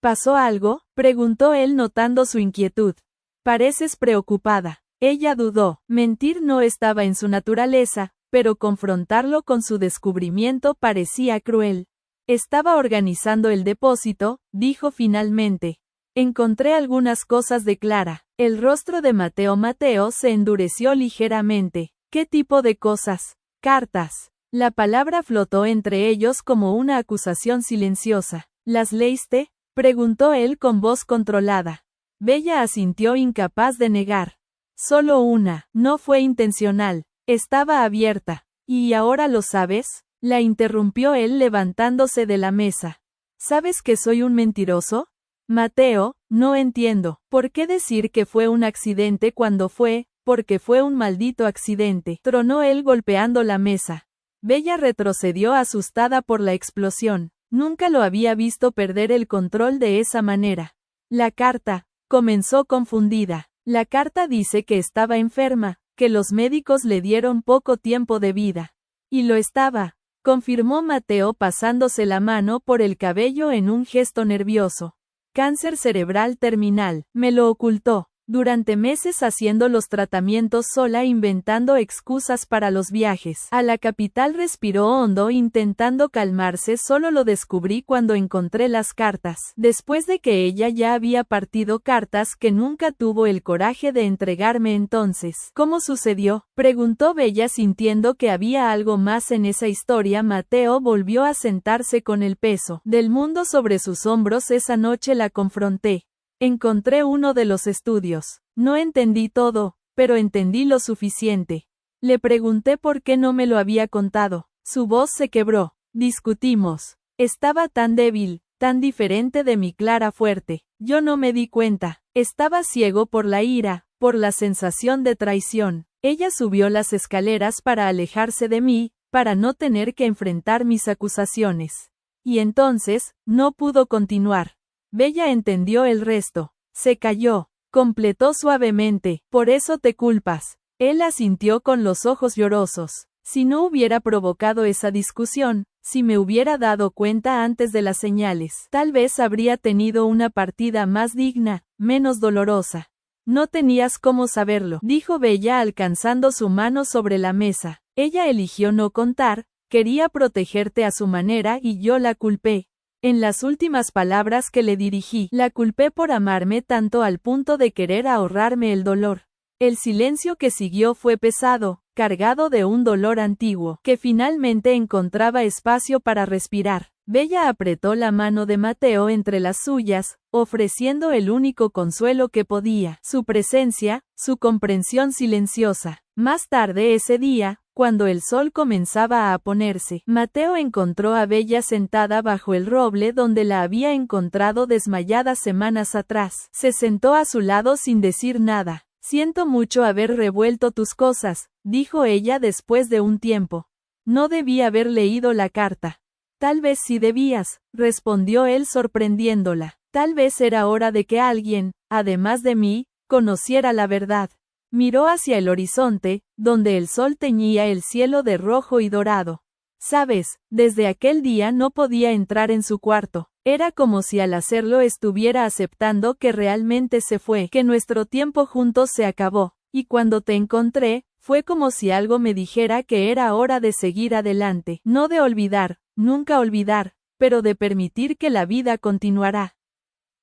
¿Pasó algo?, preguntó él notando su inquietud. Pareces preocupada. Ella dudó. Mentir no estaba en su naturaleza, pero confrontarlo con su descubrimiento parecía cruel. Estaba organizando el depósito, dijo finalmente. Encontré algunas cosas de Clara. El rostro de Mateo se endureció ligeramente. ¿Qué tipo de cosas? Cartas. La palabra flotó entre ellos como una acusación silenciosa. ¿Las leíste?, preguntó él con voz controlada. Bella asintió incapaz de negar. Solo una. No fue intencional. Estaba abierta. ¿Y ahora lo sabes?, la interrumpió él levantándose de la mesa. ¿Sabes que soy un mentiroso? Mateo, no entiendo. ¿Por qué decir que fue un accidente cuando fue? Porque fue un maldito accidente, tronó él golpeando la mesa. Bella retrocedió asustada por la explosión. Nunca lo había visto perder el control de esa manera. La carta, comenzó confundida. La carta dice que estaba enferma, que los médicos le dieron poco tiempo de vida. Y lo estaba, confirmó Mateo pasándose la mano por el cabello en un gesto nervioso. Cáncer cerebral terminal, me lo ocultó. Durante meses haciendo los tratamientos sola, inventando excusas para los viajes a la capital. Respiró hondo intentando calmarse. Solo lo descubrí cuando encontré las cartas, después de que ella ya había partido, cartas que nunca tuvo el coraje de entregarme. Entonces, ¿cómo sucedió?, preguntó Bella sintiendo que había algo más en esa historia. Mateo volvió a sentarse con el peso del mundo sobre sus hombros. Esa noche la confronté. Encontré uno de los estudios. No entendí todo, pero entendí lo suficiente. Le pregunté por qué no me lo había contado. Su voz se quebró. Discutimos. Estaba tan débil, tan diferente de mi Clara fuerte. Yo no me di cuenta. Estaba ciego por la ira, por la sensación de traición. Ella subió las escaleras para alejarse de mí, para no tener que enfrentar mis acusaciones. Y entonces, no pudo continuar. Bella entendió el resto. Se calló. Completó suavemente. Por eso te culpas. Él asintió con los ojos llorosos. Si no hubiera provocado esa discusión, si me hubiera dado cuenta antes de las señales, tal vez habría tenido una partida más digna, menos dolorosa. No tenías cómo saberlo, dijo Bella alcanzando su mano sobre la mesa. Ella eligió no contar, quería protegerte a su manera y yo la culpé. En las últimas palabras que le dirigí, la culpé por amarme tanto al punto de querer ahorrarme el dolor. El silencio que siguió fue pesado, cargado de un dolor antiguo, que finalmente encontraba espacio para respirar. Bella apretó la mano de Mateo entre las suyas, ofreciendo el único consuelo que podía, su presencia, su comprensión silenciosa. Más tarde ese día, cuando el sol comenzaba a ponerse, Mateo encontró a Bella sentada bajo el roble donde la había encontrado desmayada semanas atrás. Se sentó a su lado sin decir nada. Siento mucho haber revuelto tus cosas, dijo ella después de un tiempo. No debí haber leído la carta. Tal vez sí debías, respondió él sorprendiéndola. Tal vez era hora de que alguien, además de mí, conociera la verdad. Miró hacia el horizonte, donde el sol teñía el cielo de rojo y dorado. Sabes, desde aquel día no podía entrar en su cuarto. Era como si al hacerlo estuviera aceptando que realmente se fue, que nuestro tiempo juntos se acabó. Y cuando te encontré, fue como si algo me dijera que era hora de seguir adelante. No de olvidar, nunca olvidar, pero de permitir que la vida continuará.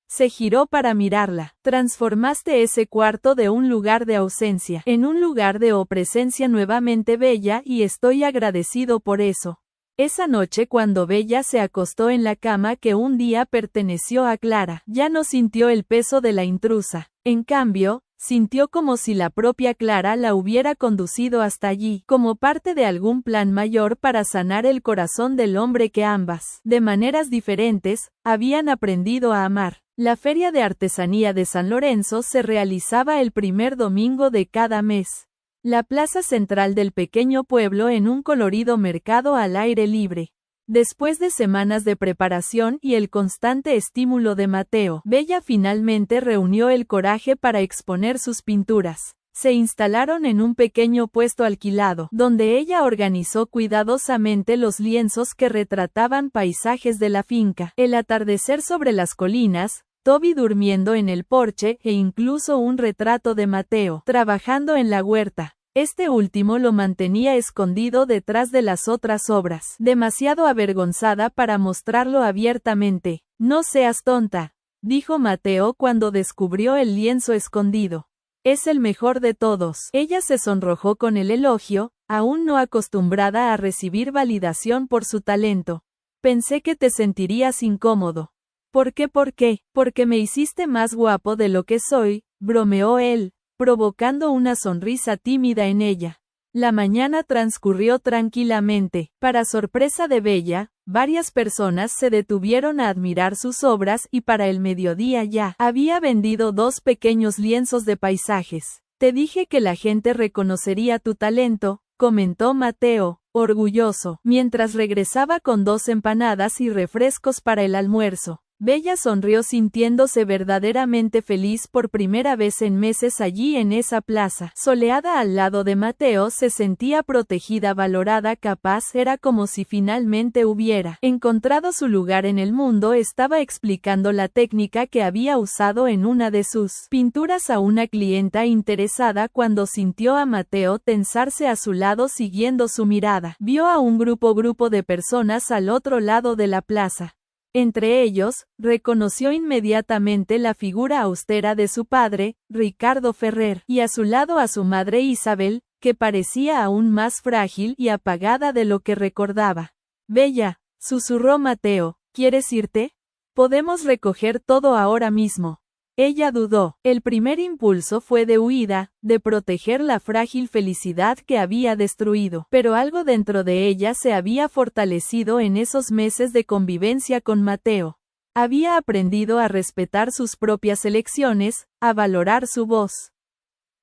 Se giró para mirarla. Transformaste ese cuarto de un lugar de ausencia en un lugar de presencia nuevamente, Bella, y estoy agradecido por eso. Esa noche cuando Bella se acostó en la cama que un día perteneció a Clara, ya no sintió el peso de la intrusa. En cambio, sintió como si la propia Clara la hubiera conducido hasta allí, como parte de algún plan mayor para sanar el corazón del hombre que ambas, de maneras diferentes, habían aprendido a amar. La Feria de Artesanía de San Lorenzo se realizaba el primer domingo de cada mes. La plaza central del pequeño pueblo en un colorido mercado al aire libre. Después de semanas de preparación y el constante estímulo de Mateo, Bella finalmente reunió el coraje para exponer sus pinturas. Se instalaron en un pequeño puesto alquilado, donde ella organizó cuidadosamente los lienzos que retrataban paisajes de la finca, el atardecer sobre las colinas, Toby durmiendo en el porche e incluso un retrato de Mateo, trabajando en la huerta. Este último lo mantenía escondido detrás de las otras obras, demasiado avergonzada para mostrarlo abiertamente. No seas tonta, dijo Mateo cuando descubrió el lienzo escondido. Es el mejor de todos. Ella se sonrojó con el elogio, aún no acostumbrada a recibir validación por su talento. Pensé que te sentirías incómodo. ¿Por qué? Porque me hiciste más guapo de lo que soy, bromeó él, provocando una sonrisa tímida en ella. La mañana transcurrió tranquilamente. Para sorpresa de Bella, varias personas se detuvieron a admirar sus obras y para el mediodía ya había vendido 2 pequeños lienzos de paisajes. Te dije que la gente reconocería tu talento, comentó Mateo, orgulloso, mientras regresaba con 2 empanadas y refrescos para el almuerzo. Bella sonrió sintiéndose verdaderamente feliz por primera vez en meses allí en esa plaza. Soleada al lado de Mateo se sentía protegida, valorada, capaz, era como si finalmente hubiera encontrado su lugar en el mundo. Estaba explicando la técnica que había usado en una de sus pinturas a una clienta interesada cuando sintió a Mateo tensarse a su lado siguiendo su mirada. Vio a un grupo de personas al otro lado de la plaza. Entre ellos, reconoció inmediatamente la figura austera de su padre, Ricardo Ferrer, y a su lado a su madre Isabel, que parecía aún más frágil y apagada de lo que recordaba. Bella, susurró Mateo, ¿quieres irte? Podemos recoger todo ahora mismo. Ella dudó. El primer impulso fue de huida, de proteger la frágil felicidad que había destruido, pero algo dentro de ella se había fortalecido en esos meses de convivencia con Mateo. Había aprendido a respetar sus propias elecciones, a valorar su voz.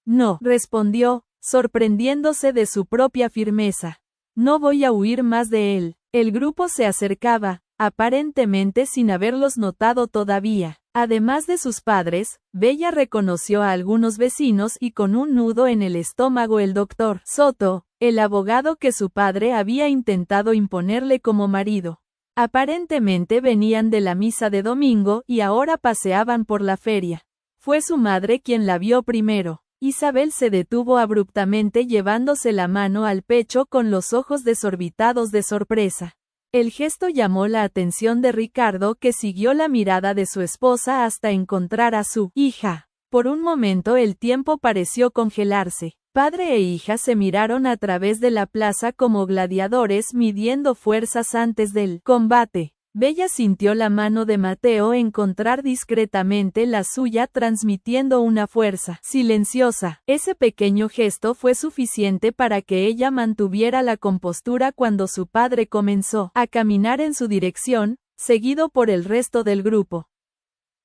No, respondió, sorprendiéndose de su propia firmeza. No voy a huir más de él. El grupo se acercaba, aparentemente sin haberlos notado todavía. Además de sus padres, Bella reconoció a algunos vecinos y con un nudo en el estómago el doctor Soto, el abogado que su padre había intentado imponerle como marido. Aparentemente venían de la misa de domingo y ahora paseaban por la feria. Fue su madre quien la vio primero. Isabel se detuvo abruptamente llevándose la mano al pecho con los ojos desorbitados de sorpresa. El gesto llamó la atención de Ricardo, que siguió la mirada de su esposa hasta encontrar a su hija. Por un momento el tiempo pareció congelarse. Padre e hija se miraron a través de la plaza como gladiadores midiendo fuerzas antes del combate. Bella sintió la mano de Mateo encontrar discretamente la suya, transmitiendo una fuerza silenciosa. Ese pequeño gesto fue suficiente para que ella mantuviera la compostura cuando su padre comenzó a caminar en su dirección, seguido por el resto del grupo.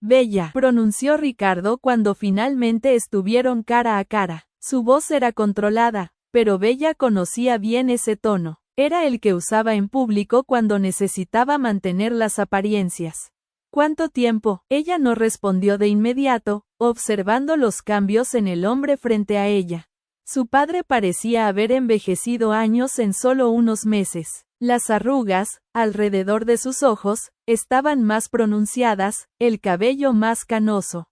Bella, pronunció Ricardo cuando finalmente estuvieron cara a cara. Su voz era controlada, pero Bella conocía bien ese tono. Era el que usaba en público cuando necesitaba mantener las apariencias. ¿Cuánto tiempo? Ella no respondió de inmediato, observando los cambios en el hombre frente a ella. Su padre parecía haber envejecido años en solo unos meses. Las arrugas, alrededor de sus ojos, estaban más pronunciadas, el cabello más canoso.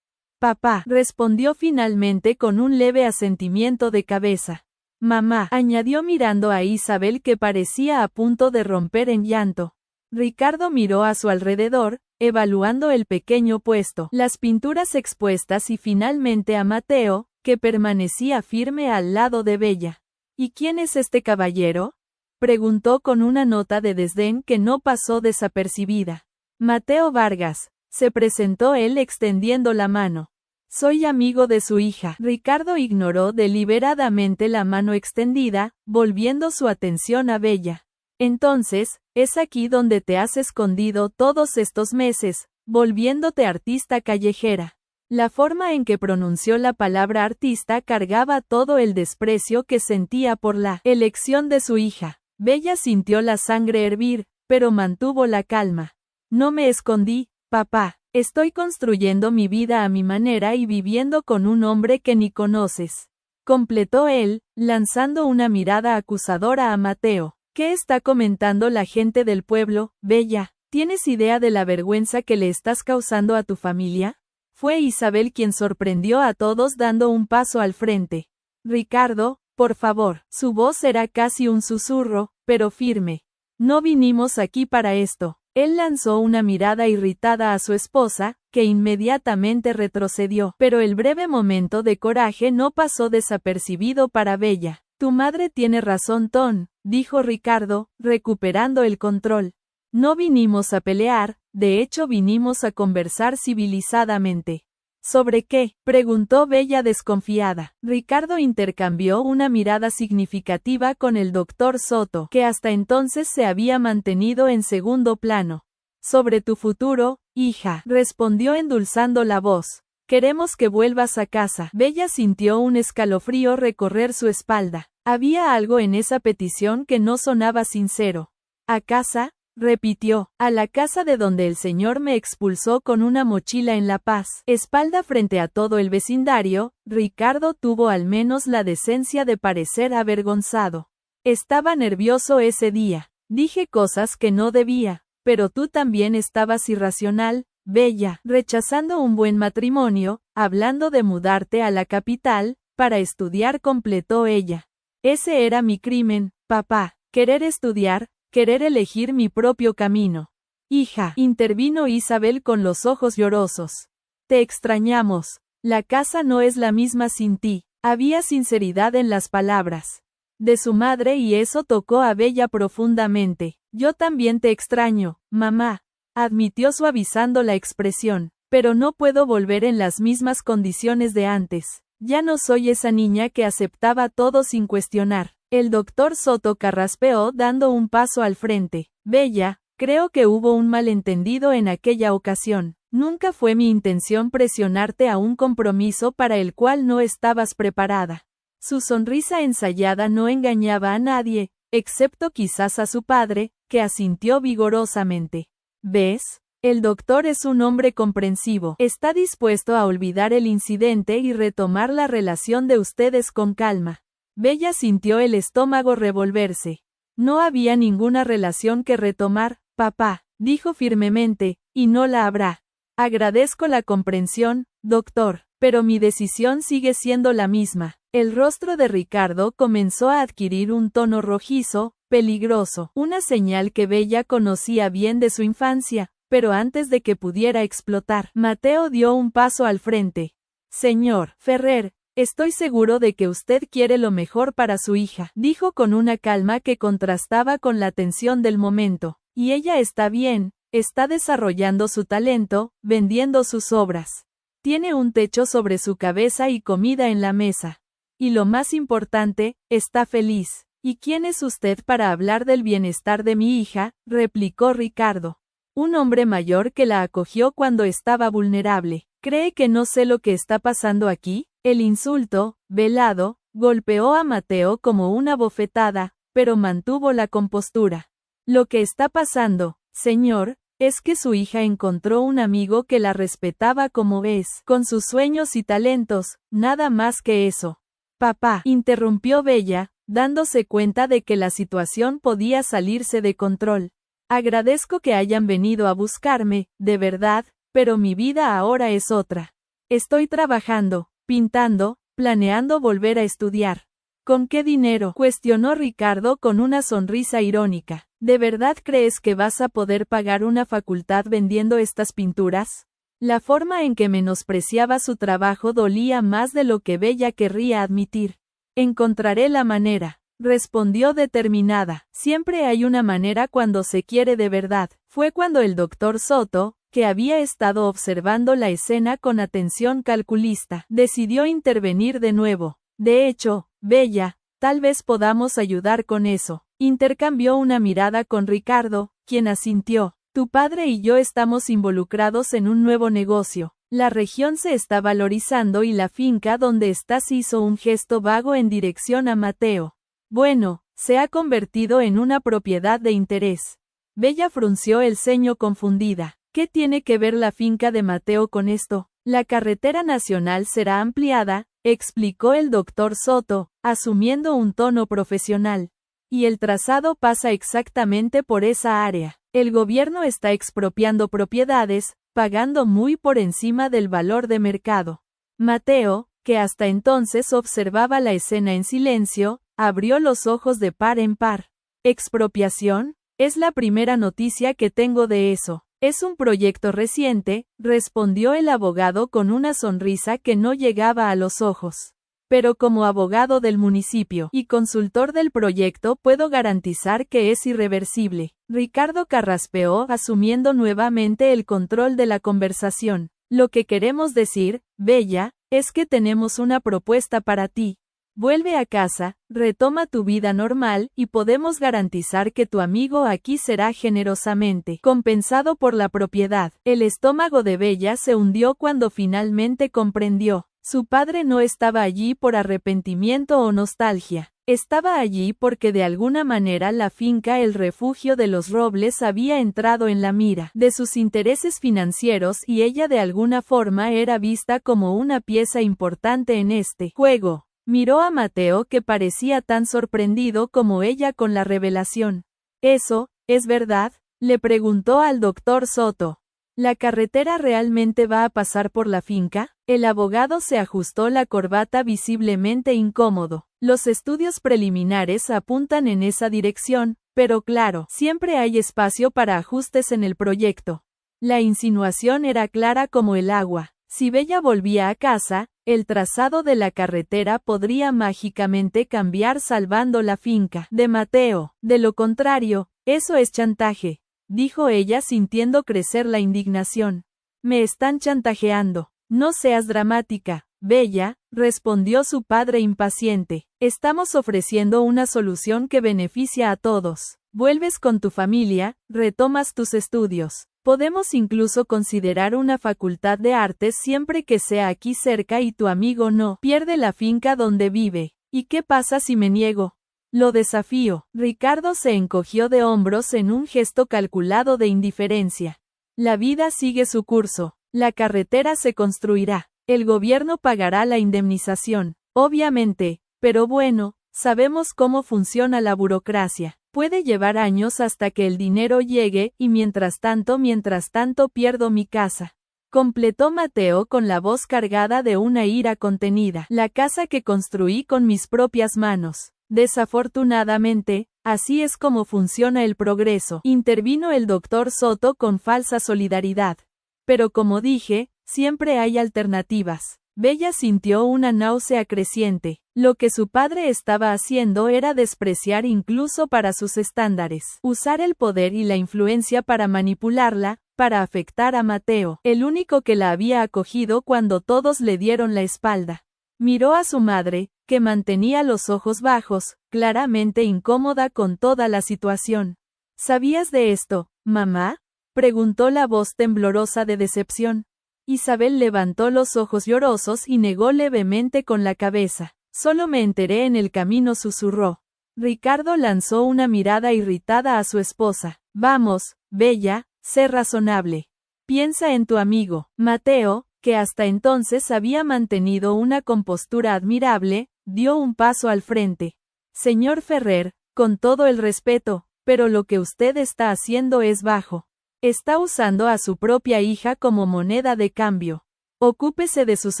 Papá, respondió finalmente con un leve asentimiento de cabeza. Mamá, añadió mirando a Isabel, que parecía a punto de romper en llanto. Ricardo miró a su alrededor, evaluando el pequeño puesto, las pinturas expuestas y finalmente a Mateo, que permanecía firme al lado de Bella. ¿Y quién es este caballero?, preguntó con una nota de desdén que no pasó desapercibida. Mateo Vargas, se presentó él extendiendo la mano. Soy amigo de su hija. Ricardo ignoró deliberadamente la mano extendida, volviendo su atención a Bella. Entonces, es aquí donde te has escondido todos estos meses, volviéndote artista callejera. La forma en que pronunció la palabra artista cargaba todo el desprecio que sentía por la elección de su hija. Bella sintió la sangre hervir, pero mantuvo la calma. No me escondí, papá. Estoy construyendo mi vida a mi manera y viviendo con un hombre que ni conoces. Completó él, lanzando una mirada acusadora a Mateo. ¿Qué está comentando la gente del pueblo, Bella? ¿Tienes idea de la vergüenza que le estás causando a tu familia? Fue Isabel quien sorprendió a todos dando un paso al frente. Ricardo, por favor. Su voz era casi un susurro, pero firme. No vinimos aquí para esto. Él lanzó una mirada irritada a su esposa, que inmediatamente retrocedió, pero el breve momento de coraje no pasó desapercibido para Bella. Tu madre tiene razón, Ton, dijo Ricardo, recuperando el control. No vinimos a pelear, de hecho vinimos a conversar civilizadamente. ¿Sobre qué?, preguntó Bella desconfiada. Ricardo intercambió una mirada significativa con el doctor Soto, que hasta entonces se había mantenido en segundo plano. Sobre tu futuro, hija, respondió endulzando la voz. Queremos que vuelvas a casa. Bella sintió un escalofrío recorrer su espalda. Había algo en esa petición que no sonaba sincero. ¿A casa?, repitió, a la casa de donde el señor me expulsó con una mochila en La Paz. Espalda frente a todo el vecindario, Ricardo tuvo al menos la decencia de parecer avergonzado. Estaba nervioso ese día. Dije cosas que no debía, pero tú también estabas irracional, Bella, rechazando un buen matrimonio, hablando de mudarte a la capital, para estudiar, completó ella. Ese era mi crimen, papá, querer estudiar, querer elegir mi propio camino. Hija, intervino Isabel con los ojos llorosos. Te extrañamos. La casa no es la misma sin ti. Había sinceridad en las palabras de su madre y eso tocó a Bella profundamente. Yo también te extraño, mamá, admitió suavizando la expresión, pero no puedo volver en las mismas condiciones de antes. Ya no soy esa niña que aceptaba todo sin cuestionar. El doctor Soto carraspeó dando un paso al frente. Bella, creo que hubo un malentendido en aquella ocasión. Nunca fue mi intención presionarte a un compromiso para el cual no estabas preparada. Su sonrisa ensayada no engañaba a nadie, excepto quizás a su padre, que asintió vigorosamente. ¿Ves? El doctor es un hombre comprensivo. Está dispuesto a olvidar el incidente y retomar la relación de ustedes con calma. Bella sintió el estómago revolverse. No había ninguna relación que retomar, papá, dijo firmemente, y no la habrá. Agradezco la comprensión, doctor, pero mi decisión sigue siendo la misma. El rostro de Ricardo comenzó a adquirir un tono rojizo, peligroso, una señal que Bella conocía bien de su infancia, pero antes de que pudiera explotar, Mateo dio un paso al frente. Señor Ferrer, estoy seguro de que usted quiere lo mejor para su hija, dijo con una calma que contrastaba con la tensión del momento. Y ella está bien, está desarrollando su talento, vendiendo sus obras. Tiene un techo sobre su cabeza y comida en la mesa. Y lo más importante, está feliz. ¿Y quién es usted para hablar del bienestar de mi hija?, replicó Ricardo. Un hombre mayor que la acogió cuando estaba vulnerable. ¿Cree que no sé lo que está pasando aquí? El insulto, velado, golpeó a Mateo como una bofetada, pero mantuvo la compostura. Lo que está pasando, señor, es que su hija encontró un amigo que la respetaba como es, con sus sueños y talentos, nada más que eso. Papá, interrumpió Bella, dándose cuenta de que la situación podía salirse de control. Agradezco que hayan venido a buscarme, de verdad, pero mi vida ahora es otra. Estoy trabajando, pintando, planeando volver a estudiar. ¿Con qué dinero?, cuestionó Ricardo con una sonrisa irónica. ¿De verdad crees que vas a poder pagar una facultad vendiendo estas pinturas? La forma en que menospreciaba su trabajo dolía más de lo que Bella querría admitir. Encontraré la manera, respondió determinada. Siempre hay una manera cuando se quiere de verdad. Fue cuando el doctor Soto, que había estado observando la escena con atención calculista, decidió intervenir de nuevo. De hecho, Bella, tal vez podamos ayudar con eso. Intercambió una mirada con Ricardo, quien asintió. Tu padre y yo estamos involucrados en un nuevo negocio. La región se está valorizando y la finca donde estás hizo un gesto vago en dirección a Mateo. Bueno, se ha convertido en una propiedad de interés. Bella frunció el ceño confundida. ¿Qué tiene que ver la finca de Mateo con esto? La carretera nacional será ampliada, explicó el doctor Soto, asumiendo un tono profesional. Y el trazado pasa exactamente por esa área. El gobierno está expropiando propiedades, pagando muy por encima del valor de mercado. Mateo, que hasta entonces observaba la escena en silencio, abrió los ojos de par en par. ¿Expropiación? Es la primera noticia que tengo de eso. Es un proyecto reciente, respondió el abogado con una sonrisa que no llegaba a los ojos. Pero como abogado del municipio y consultor del proyecto puedo garantizar que es irreversible. Ricardo carraspeó asumiendo nuevamente el control de la conversación. Lo que queremos decir, Bella, es que tenemos una propuesta para ti. Vuelve a casa, retoma tu vida normal y podemos garantizar que tu amigo aquí será generosamente compensado por la propiedad. El estómago de Bella se hundió cuando finalmente comprendió. Su padre no estaba allí por arrepentimiento o nostalgia. Estaba allí porque de alguna manera la finca El Refugio de los Robles había entrado en la mira de sus intereses financieros y ella de alguna forma era vista como una pieza importante en este juego. Miró a Mateo que parecía tan sorprendido como ella con la revelación. ¿Eso, es verdad?, le preguntó al doctor Soto. ¿La carretera realmente va a pasar por la finca? El abogado se ajustó la corbata visiblemente incómodo. Los estudios preliminares apuntan en esa dirección, pero claro, siempre hay espacio para ajustes en el proyecto. La insinuación era clara como el agua. Si Bella volvía a casa, el trazado de la carretera podría mágicamente cambiar salvando la finca de Mateo. De lo contrario, eso es chantaje, dijo ella sintiendo crecer la indignación. Me están chantajeando. No seas dramática, Bella, respondió su padre impaciente. Estamos ofreciendo una solución que beneficia a todos. Vuelves con tu familia, retomas tus estudios. Podemos incluso considerar una facultad de artes siempre que sea aquí cerca y tu amigo no pierde la finca donde vive. ¿Y qué pasa si me niego? Lo desafío. Ricardo se encogió de hombros en un gesto calculado de indiferencia. La vida sigue su curso. La carretera se construirá. El gobierno pagará la indemnización, obviamente, pero bueno, sabemos cómo funciona la burocracia. Puede llevar años hasta que el dinero llegue y mientras tanto pierdo mi casa. Completó Mateo con la voz cargada de una ira contenida. La casa que construí con mis propias manos. Desafortunadamente, así es como funciona el progreso. Intervino el doctor Soto con falsa solidaridad. Pero como dije, siempre hay alternativas. Bella sintió una náusea creciente. Lo que su padre estaba haciendo era despreciar incluso para sus estándares. Usar el poder y la influencia para manipularla, para afectar a Mateo, el único que la había acogido cuando todos le dieron la espalda. Miró a su madre, que mantenía los ojos bajos, claramente incómoda con toda la situación. ¿Sabías de esto, mamá?, preguntó la voz temblorosa de decepción. Isabel levantó los ojos llorosos y negó levemente con la cabeza. Solo me enteré en el camino, susurró. Ricardo lanzó una mirada irritada a su esposa. Vamos, Bella, sé razonable. Piensa en tu amigo. Mateo, que hasta entonces había mantenido una compostura admirable, dio un paso al frente. Señor Ferrer, con todo el respeto, pero lo que usted está haciendo es bajo. Está usando a su propia hija como moneda de cambio. Ocúpese de sus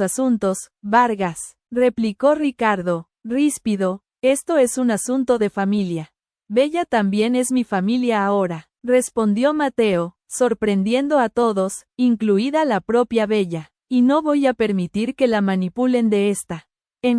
asuntos, Vargas, replicó Ricardo, ríspido, esto es un asunto de familia. Bella también es mi familia ahora, respondió Mateo, sorprendiendo a todos, incluida la propia Bella, y no voy a permitir que la manipulen de esta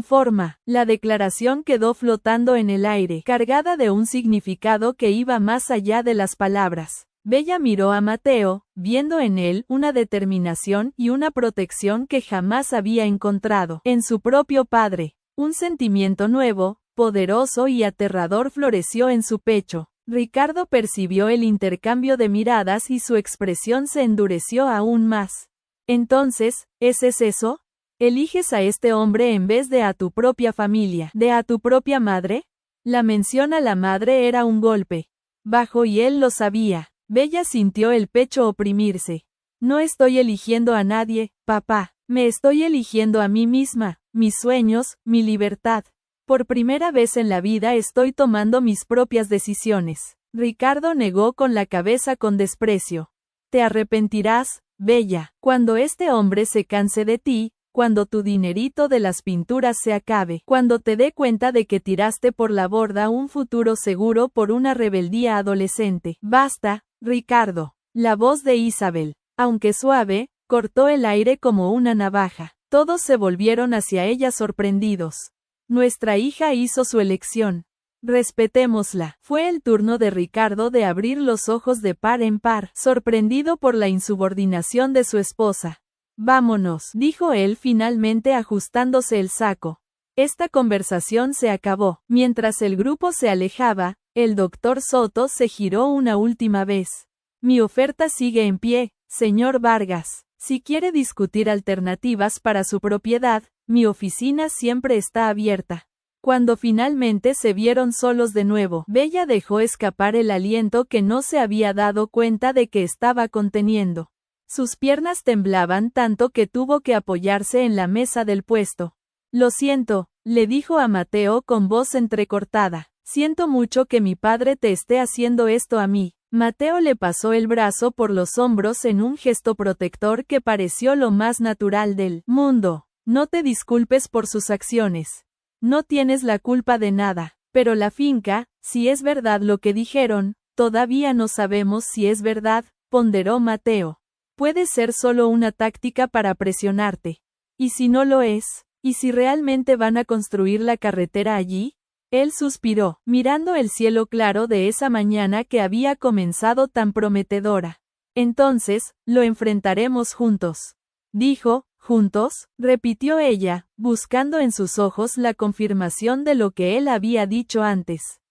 forma. La declaración quedó flotando en el aire, cargada de un significado que iba más allá de las palabras. Bella miró a Mateo, viendo en él una determinación y una protección que jamás había encontrado en su propio padre. Un sentimiento nuevo, poderoso y aterrador floreció en su pecho. Ricardo percibió el intercambio de miradas y su expresión se endureció aún más. Entonces, ¿ese es eso? ¿Eliges a este hombre en vez de a tu propia familia, de a tu propia madre? La mención a la madre era un golpe bajo y él lo sabía. Bella sintió el pecho oprimirse. No estoy eligiendo a nadie, papá. Me estoy eligiendo a mí misma, mis sueños, mi libertad. Por primera vez en la vida estoy tomando mis propias decisiones. Ricardo negó con la cabeza con desprecio. Te arrepentirás, Bella, cuando este hombre se canse de ti, cuando tu dinerito de las pinturas se acabe, cuando te dé cuenta de que tiraste por la borda un futuro seguro por una rebeldía adolescente. Basta, Ricardo. La voz de Isabel, aunque suave, cortó el aire como una navaja. Todos se volvieron hacia ella sorprendidos. Nuestra hija hizo su elección. Respetémosla. Fue el turno de Ricardo de abrir los ojos de par en par, sorprendido por la insubordinación de su esposa. Vámonos, dijo él finalmente ajustándose el saco. Esta conversación se acabó. Mientras el grupo se alejaba, el doctor Soto se giró una última vez. Mi oferta sigue en pie, señor Vargas. Si quiere discutir alternativas para su propiedad, mi oficina siempre está abierta. Cuando finalmente se vieron solos de nuevo, Bella dejó escapar el aliento que no se había dado cuenta de que estaba conteniendo. Sus piernas temblaban tanto que tuvo que apoyarse en la mesa del puesto. Lo siento, le dijo a Mateo con voz entrecortada. Siento mucho que mi padre te esté haciendo esto a mí. Mateo le pasó el brazo por los hombros en un gesto protector que pareció lo más natural del mundo. No te disculpes por sus acciones. No tienes la culpa de nada. Pero la finca, si es verdad lo que dijeron, todavía no sabemos si es verdad, ponderó Mateo. Puede ser solo una táctica para presionarte. ¿Y si no lo es? ¿Y si realmente van a construir la carretera allí? Él suspiró, mirando el cielo claro de esa mañana que había comenzado tan prometedora. Entonces, lo enfrentaremos juntos. Dijo, ¿juntos? Repitió ella, buscando en sus ojos la confirmación de lo que él había dicho antes.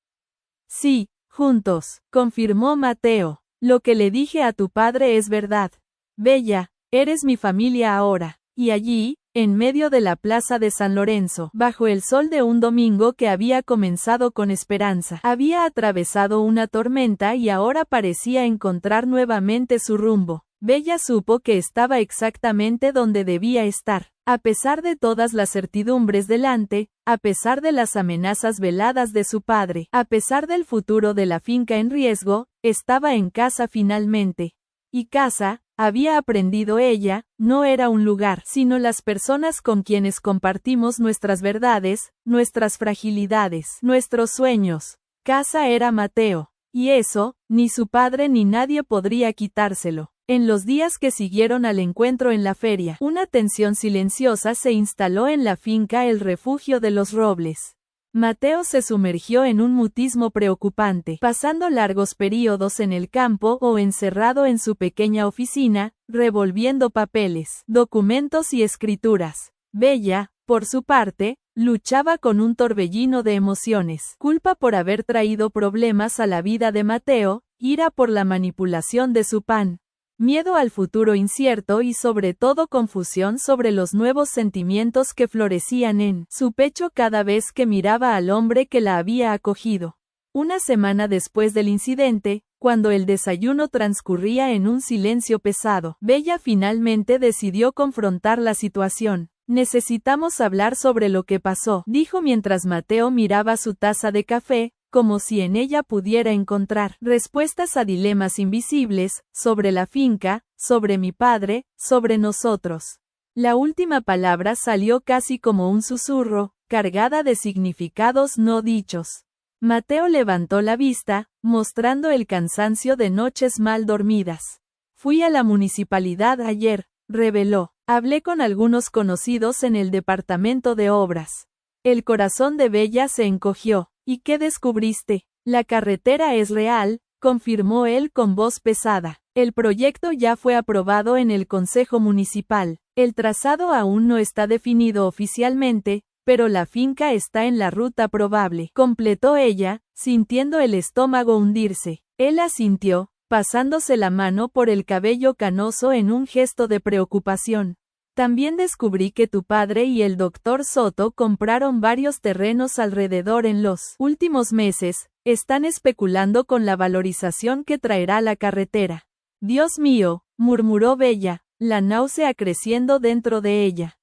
Sí, juntos, confirmó Mateo. Lo que le dije a tu padre es verdad. Bella, eres mi familia ahora. Y allí, en medio de la plaza de San Lorenzo, bajo el sol de un domingo que había comenzado con esperanza, había atravesado una tormenta y ahora parecía encontrar nuevamente su rumbo. Bella supo que estaba exactamente donde debía estar, a pesar de todas las certidumbres delante, a pesar de las amenazas veladas de su padre, a pesar del futuro de la finca en riesgo, estaba en casa finalmente. Y casa, había aprendido ella, no era un lugar, sino las personas con quienes compartimos nuestras verdades, nuestras fragilidades, nuestros sueños. Casa era Mateo. Y eso, ni su padre ni nadie podría quitárselo. En los días que siguieron al encuentro en la feria, una tensión silenciosa se instaló en la finca El Refugio de los Robles. Mateo se sumergió en un mutismo preocupante, pasando largos períodos en el campo o encerrado en su pequeña oficina, revolviendo papeles, documentos y escrituras. Bella, por su parte, luchaba con un torbellino de emociones, culpa por haber traído problemas a la vida de Mateo, ira por la manipulación de su pan. Miedo al futuro incierto y sobre todo confusión sobre los nuevos sentimientos que florecían en su pecho cada vez que miraba al hombre que la había acogido. Una semana después del incidente, cuando el desayuno transcurría en un silencio pesado, Bella finalmente decidió confrontar la situación. Necesitamos hablar sobre lo que pasó, dijo mientras Mateo miraba su taza de café, como si en ella pudiera encontrar respuestas a dilemas invisibles, sobre la finca, sobre mi padre, sobre nosotros. La última palabra salió casi como un susurro, cargada de significados no dichos. Mateo levantó la vista, mostrando el cansancio de noches mal dormidas. Fui a la municipalidad ayer, reveló. Hablé con algunos conocidos en el departamento de obras. El corazón de Bella se encogió. ¿Y qué descubriste? La carretera es real, confirmó él con voz pesada. El proyecto ya fue aprobado en el Consejo Municipal. El trazado aún no está definido oficialmente, pero la finca está en la ruta probable, completó ella, sintiendo el estómago hundirse. Él asintió, pasándose la mano por el cabello canoso en un gesto de preocupación. También descubrí que tu padre y el doctor Soto compraron varios terrenos alrededor en los últimos meses. Están especulando con la valorización que traerá la carretera. Dios mío, murmuró Bella, la náusea creciendo dentro de ella.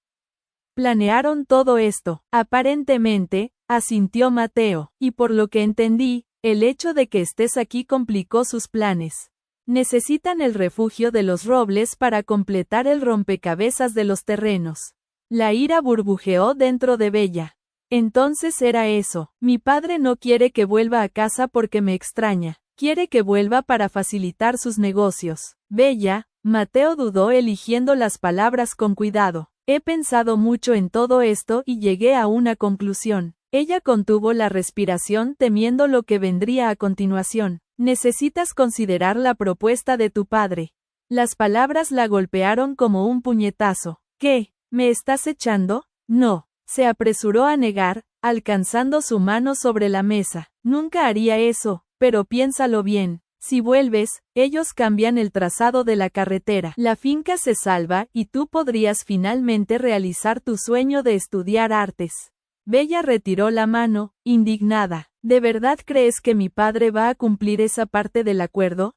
Planearon todo esto, aparentemente, asintió Mateo, y por lo que entendí, el hecho de que estés aquí complicó sus planes. Necesitan el refugio de los robles para completar el rompecabezas de los terrenos. La ira burbujeó dentro de Bella. Entonces era eso. Mi padre no quiere que vuelva a casa porque me extraña. Quiere que vuelva para facilitar sus negocios. Bella, Mateo dudó eligiendo las palabras con cuidado. He pensado mucho en todo esto y llegué a una conclusión. Ella contuvo la respiración temiendo lo que vendría a continuación. Necesitas considerar la propuesta de tu padre. Las palabras la golpearon como un puñetazo. ¿Qué? ¿Me estás echando? No. Se apresuró a negar, alcanzando su mano sobre la mesa. Nunca haría eso, pero piénsalo bien. Si vuelves, ellos cambian el trazado de la carretera. La finca se salva y tú podrías finalmente realizar tu sueño de estudiar artes. Bella retiró la mano, indignada. ¿De verdad crees que mi padre va a cumplir esa parte del acuerdo?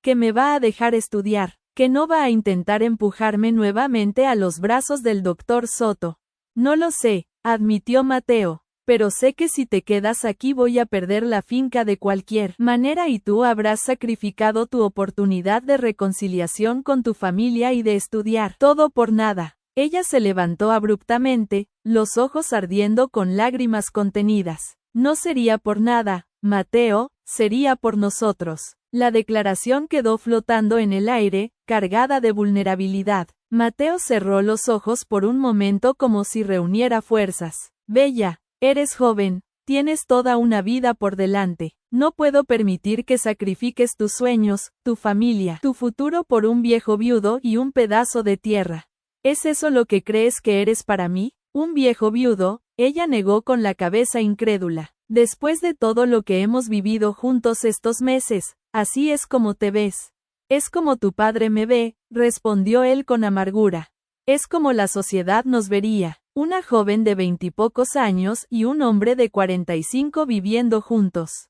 ¿Que me va a dejar estudiar? ¿Que no va a intentar empujarme nuevamente a los brazos del doctor Soto? No lo sé, admitió Mateo, pero sé que si te quedas aquí voy a perder la finca de cualquier manera y tú habrás sacrificado tu oportunidad de reconciliación con tu familia y de estudiar. Todo por nada. Ella se levantó abruptamente, los ojos ardiendo con lágrimas contenidas. No sería por nada, Mateo, sería por nosotros. La declaración quedó flotando en el aire, cargada de vulnerabilidad. Mateo cerró los ojos por un momento como si reuniera fuerzas. Bella, eres joven, tienes toda una vida por delante. No puedo permitir que sacrifiques tus sueños, tu familia, tu futuro por un viejo viudo y un pedazo de tierra. ¿Es eso lo que crees que eres para mí? ¿Un viejo viudo? Ella negó con la cabeza incrédula. Después de todo lo que hemos vivido juntos estos meses, así es como te ves. Es como tu padre me ve, respondió él con amargura. Es como la sociedad nos vería, una joven de 20 y pocos años y un hombre de 45 viviendo juntos.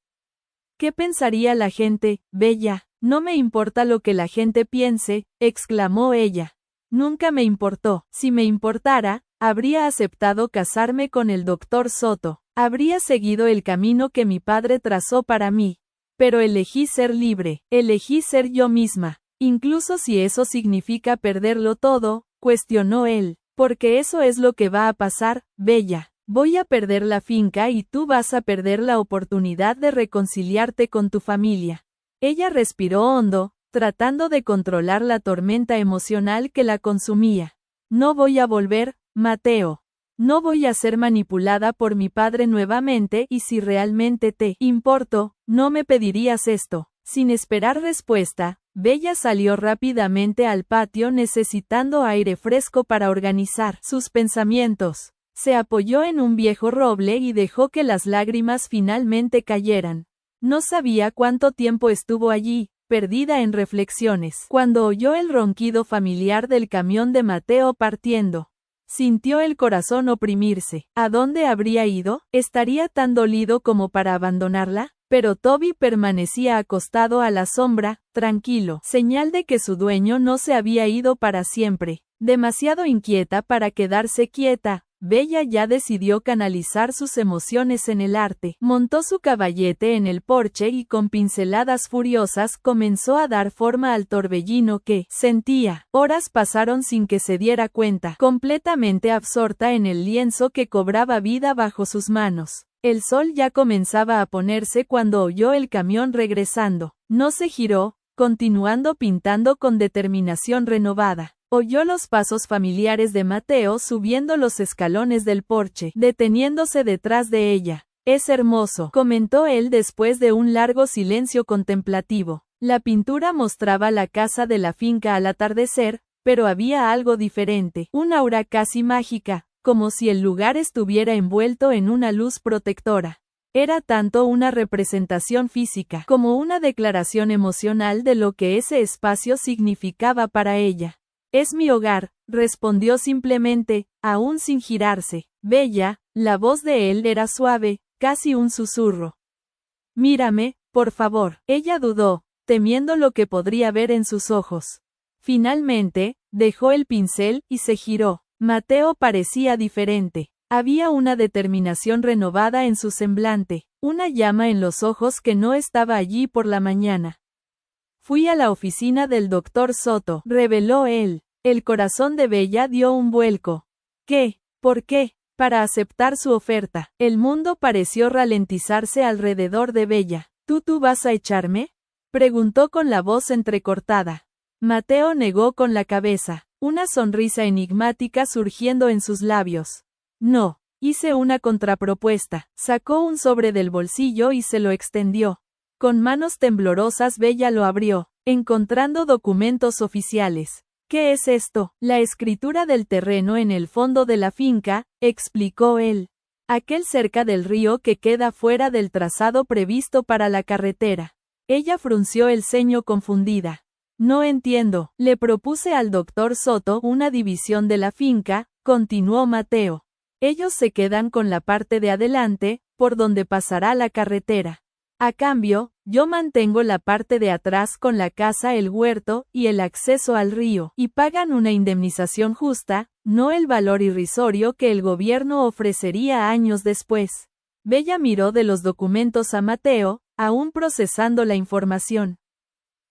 ¿Qué pensaría la gente, Bella? No me importa lo que la gente piense, exclamó ella. Nunca me importó. Si me importara, habría aceptado casarme con el doctor Soto. Habría seguido el camino que mi padre trazó para mí. Pero elegí ser libre, elegí ser yo misma. Incluso si eso significa perderlo todo, cuestionó él. Porque eso es lo que va a pasar, Bella. Voy a perder la finca y tú vas a perder la oportunidad de reconciliarte con tu familia. Ella respiró hondo, tratando de controlar la tormenta emocional que la consumía. No voy a volver, Mateo. No voy a ser manipulada por mi padre nuevamente y si realmente te importo, no me pedirías esto. Sin esperar respuesta, Bella salió rápidamente al patio necesitando aire fresco para organizar sus pensamientos. Se apoyó en un viejo roble y dejó que las lágrimas finalmente cayeran. No sabía cuánto tiempo estuvo allí, perdida en reflexiones, cuando oyó el ronquido familiar del camión de Mateo partiendo. Sintió el corazón oprimirse. ¿A dónde habría ido? ¿Estaría tan dolido como para abandonarla? Pero Toby permanecía acostado a la sombra, tranquilo, señal de que su dueño no se había ido para siempre. Demasiado inquieta para quedarse quieta, Bella ya decidió canalizar sus emociones en el arte. Montó su caballete en el porche y con pinceladas furiosas comenzó a dar forma al torbellino que sentía. Horas pasaron sin que se diera cuenta, completamente absorta en el lienzo que cobraba vida bajo sus manos. El sol ya comenzaba a ponerse cuando oyó el camión regresando. No se giró, continuando pintando con determinación renovada. Oyó los pasos familiares de Mateo subiendo los escalones del porche, deteniéndose detrás de ella. Es hermoso, comentó él después de un largo silencio contemplativo. La pintura mostraba la casa de la finca al atardecer, pero había algo diferente, un aura casi mágica, como si el lugar estuviera envuelto en una luz protectora. Era tanto una representación física como una declaración emocional de lo que ese espacio significaba para ella. Es mi hogar, respondió simplemente, aún sin girarse. Bella, la voz de él era suave, casi un susurro. Mírame, por favor. Ella dudó, temiendo lo que podría ver en sus ojos. Finalmente, dejó el pincel y se giró. Mateo parecía diferente. Había una determinación renovada en su semblante, una llama en los ojos que no estaba allí por la mañana. Fui a la oficina del doctor Soto, reveló él. El corazón de Bella dio un vuelco. ¿Qué? ¿Por qué? Para aceptar su oferta. El mundo pareció ralentizarse alrededor de Bella. ¿Tú vas a echarme?, preguntó con la voz entrecortada. Mateo negó con la cabeza, una sonrisa enigmática surgiendo en sus labios. No, hice una contrapropuesta. Sacó un sobre del bolsillo y se lo extendió. Con manos temblorosas Bella lo abrió, encontrando documentos oficiales. ¿Qué es esto? La escritura del terreno en el fondo de la finca, explicó él. Aquel cerca del río que queda fuera del trazado previsto para la carretera. Ella frunció el ceño confundida. No entiendo. Le propuse al doctor Soto una división de la finca, continuó Mateo. Ellos se quedan con la parte de adelante, por donde pasará la carretera. A cambio, yo mantengo la parte de atrás con la casa, el huerto y el acceso al río, y pagan una indemnización justa, no el valor irrisorio que el gobierno ofrecería años después. Bella miró de los documentos a Mateo, aún procesando la información.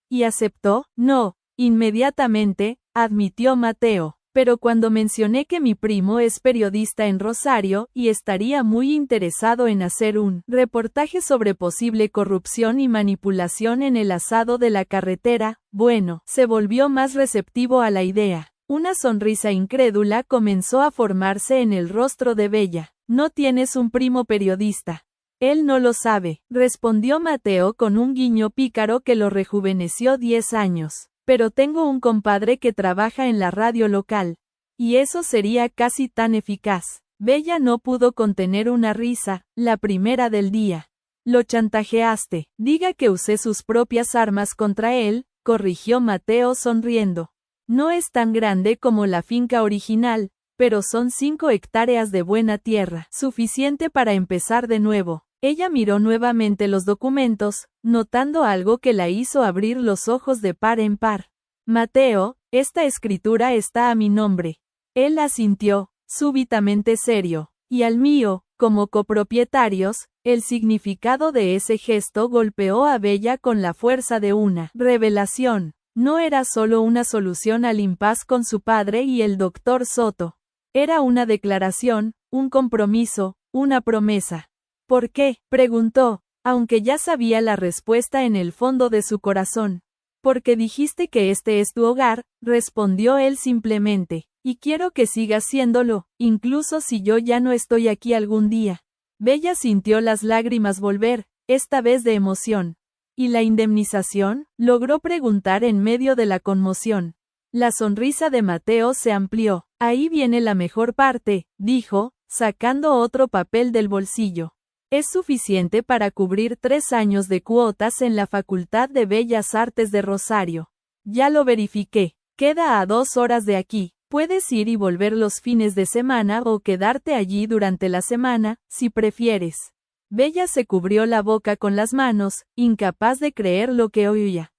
¿Y aceptó? No, inmediatamente, admitió Mateo. Pero cuando mencioné que mi primo es periodista en Rosario y estaría muy interesado en hacer un reportaje sobre posible corrupción y manipulación en el asado de la carretera, bueno, se volvió más receptivo a la idea. Una sonrisa incrédula comenzó a formarse en el rostro de Bella. No tienes un primo periodista. Él no lo sabe, respondió Mateo con un guiño pícaro que lo rejuveneció 10 años. Pero tengo un compadre que trabaja en la radio local. Y eso sería casi tan eficaz. Bella no pudo contener una risa, la primera del día. Lo chantajeaste. Diga que usé sus propias armas contra él, corrigió Mateo sonriendo. No es tan grande como la finca original, pero son 5 hectáreas de buena tierra, suficiente para empezar de nuevo. Ella miró nuevamente los documentos, notando algo que la hizo abrir los ojos de par en par. Mateo, esta escritura está a mi nombre. Él asintió, súbitamente serio. Y al mío, como copropietarios. El significado de ese gesto golpeó a Bella con la fuerza de una revelación. No era solo una solución al impas con su padre y el doctor Soto. Era una declaración, un compromiso, una promesa. ¿Por qué?, preguntó, aunque ya sabía la respuesta en el fondo de su corazón. Porque dijiste que este es tu hogar, respondió él simplemente, y quiero que sigas siéndolo, incluso si yo ya no estoy aquí algún día. Bella sintió las lágrimas volver, esta vez de emoción. ¿Y la indemnización?, logró preguntar en medio de la conmoción. La sonrisa de Mateo se amplió. Ahí viene la mejor parte, dijo, sacando otro papel del bolsillo. Es suficiente para cubrir 3 años de cuotas en la Facultad de Bellas Artes de Rosario. Ya lo verifiqué. Queda a 2 horas de aquí. Puedes ir y volver los fines de semana o quedarte allí durante la semana, si prefieres. Bella se cubrió la boca con las manos, incapaz de creer lo que oía.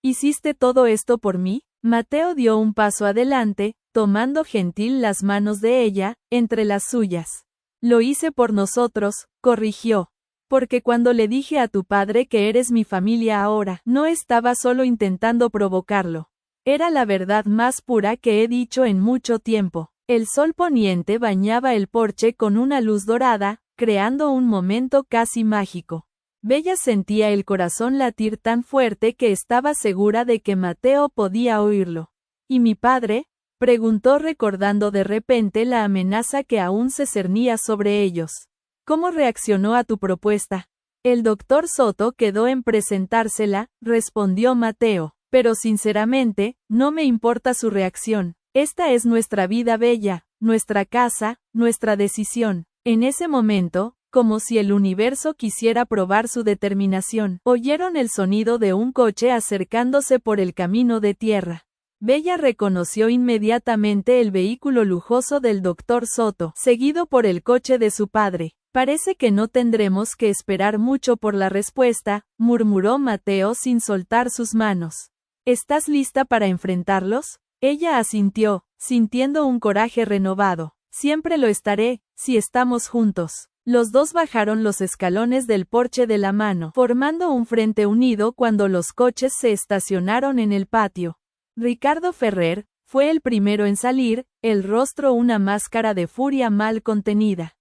¿Hiciste todo esto por mí? Mateo dio un paso adelante, tomando gentil las manos de ella, entre las suyas. Lo hice por nosotros, corrigió. Porque cuando le dije a tu padre que eres mi familia ahora, no estaba solo intentando provocarlo. Era la verdad más pura que he dicho en mucho tiempo. El sol poniente bañaba el porche con una luz dorada, creando un momento casi mágico. Bella sentía el corazón latir tan fuerte que estaba segura de que Mateo podía oírlo. ¿Y mi padre?, preguntó recordando de repente la amenaza que aún se cernía sobre ellos. ¿Cómo reaccionó a tu propuesta? El doctor Soto quedó en presentársela, respondió Mateo, pero sinceramente, no me importa su reacción. Esta es nuestra vida, Bella, nuestra casa, nuestra decisión. En ese momento, como si el universo quisiera probar su determinación. Oyeron el sonido de un coche acercándose por el camino de tierra. Bella reconoció inmediatamente el vehículo lujoso del doctor Soto, seguido por el coche de su padre. Parece que no tendremos que esperar mucho por la respuesta, murmuró Mateo sin soltar sus manos. ¿Estás lista para enfrentarlos? Ella asintió, sintiendo un coraje renovado. Siempre lo estaré, si estamos juntos. Los dos bajaron los escalones del porche de la mano, formando un frente unido cuando los coches se estacionaron en el patio. Ricardo Ferrer fue el primero en salir, el rostro una máscara de furia mal contenida.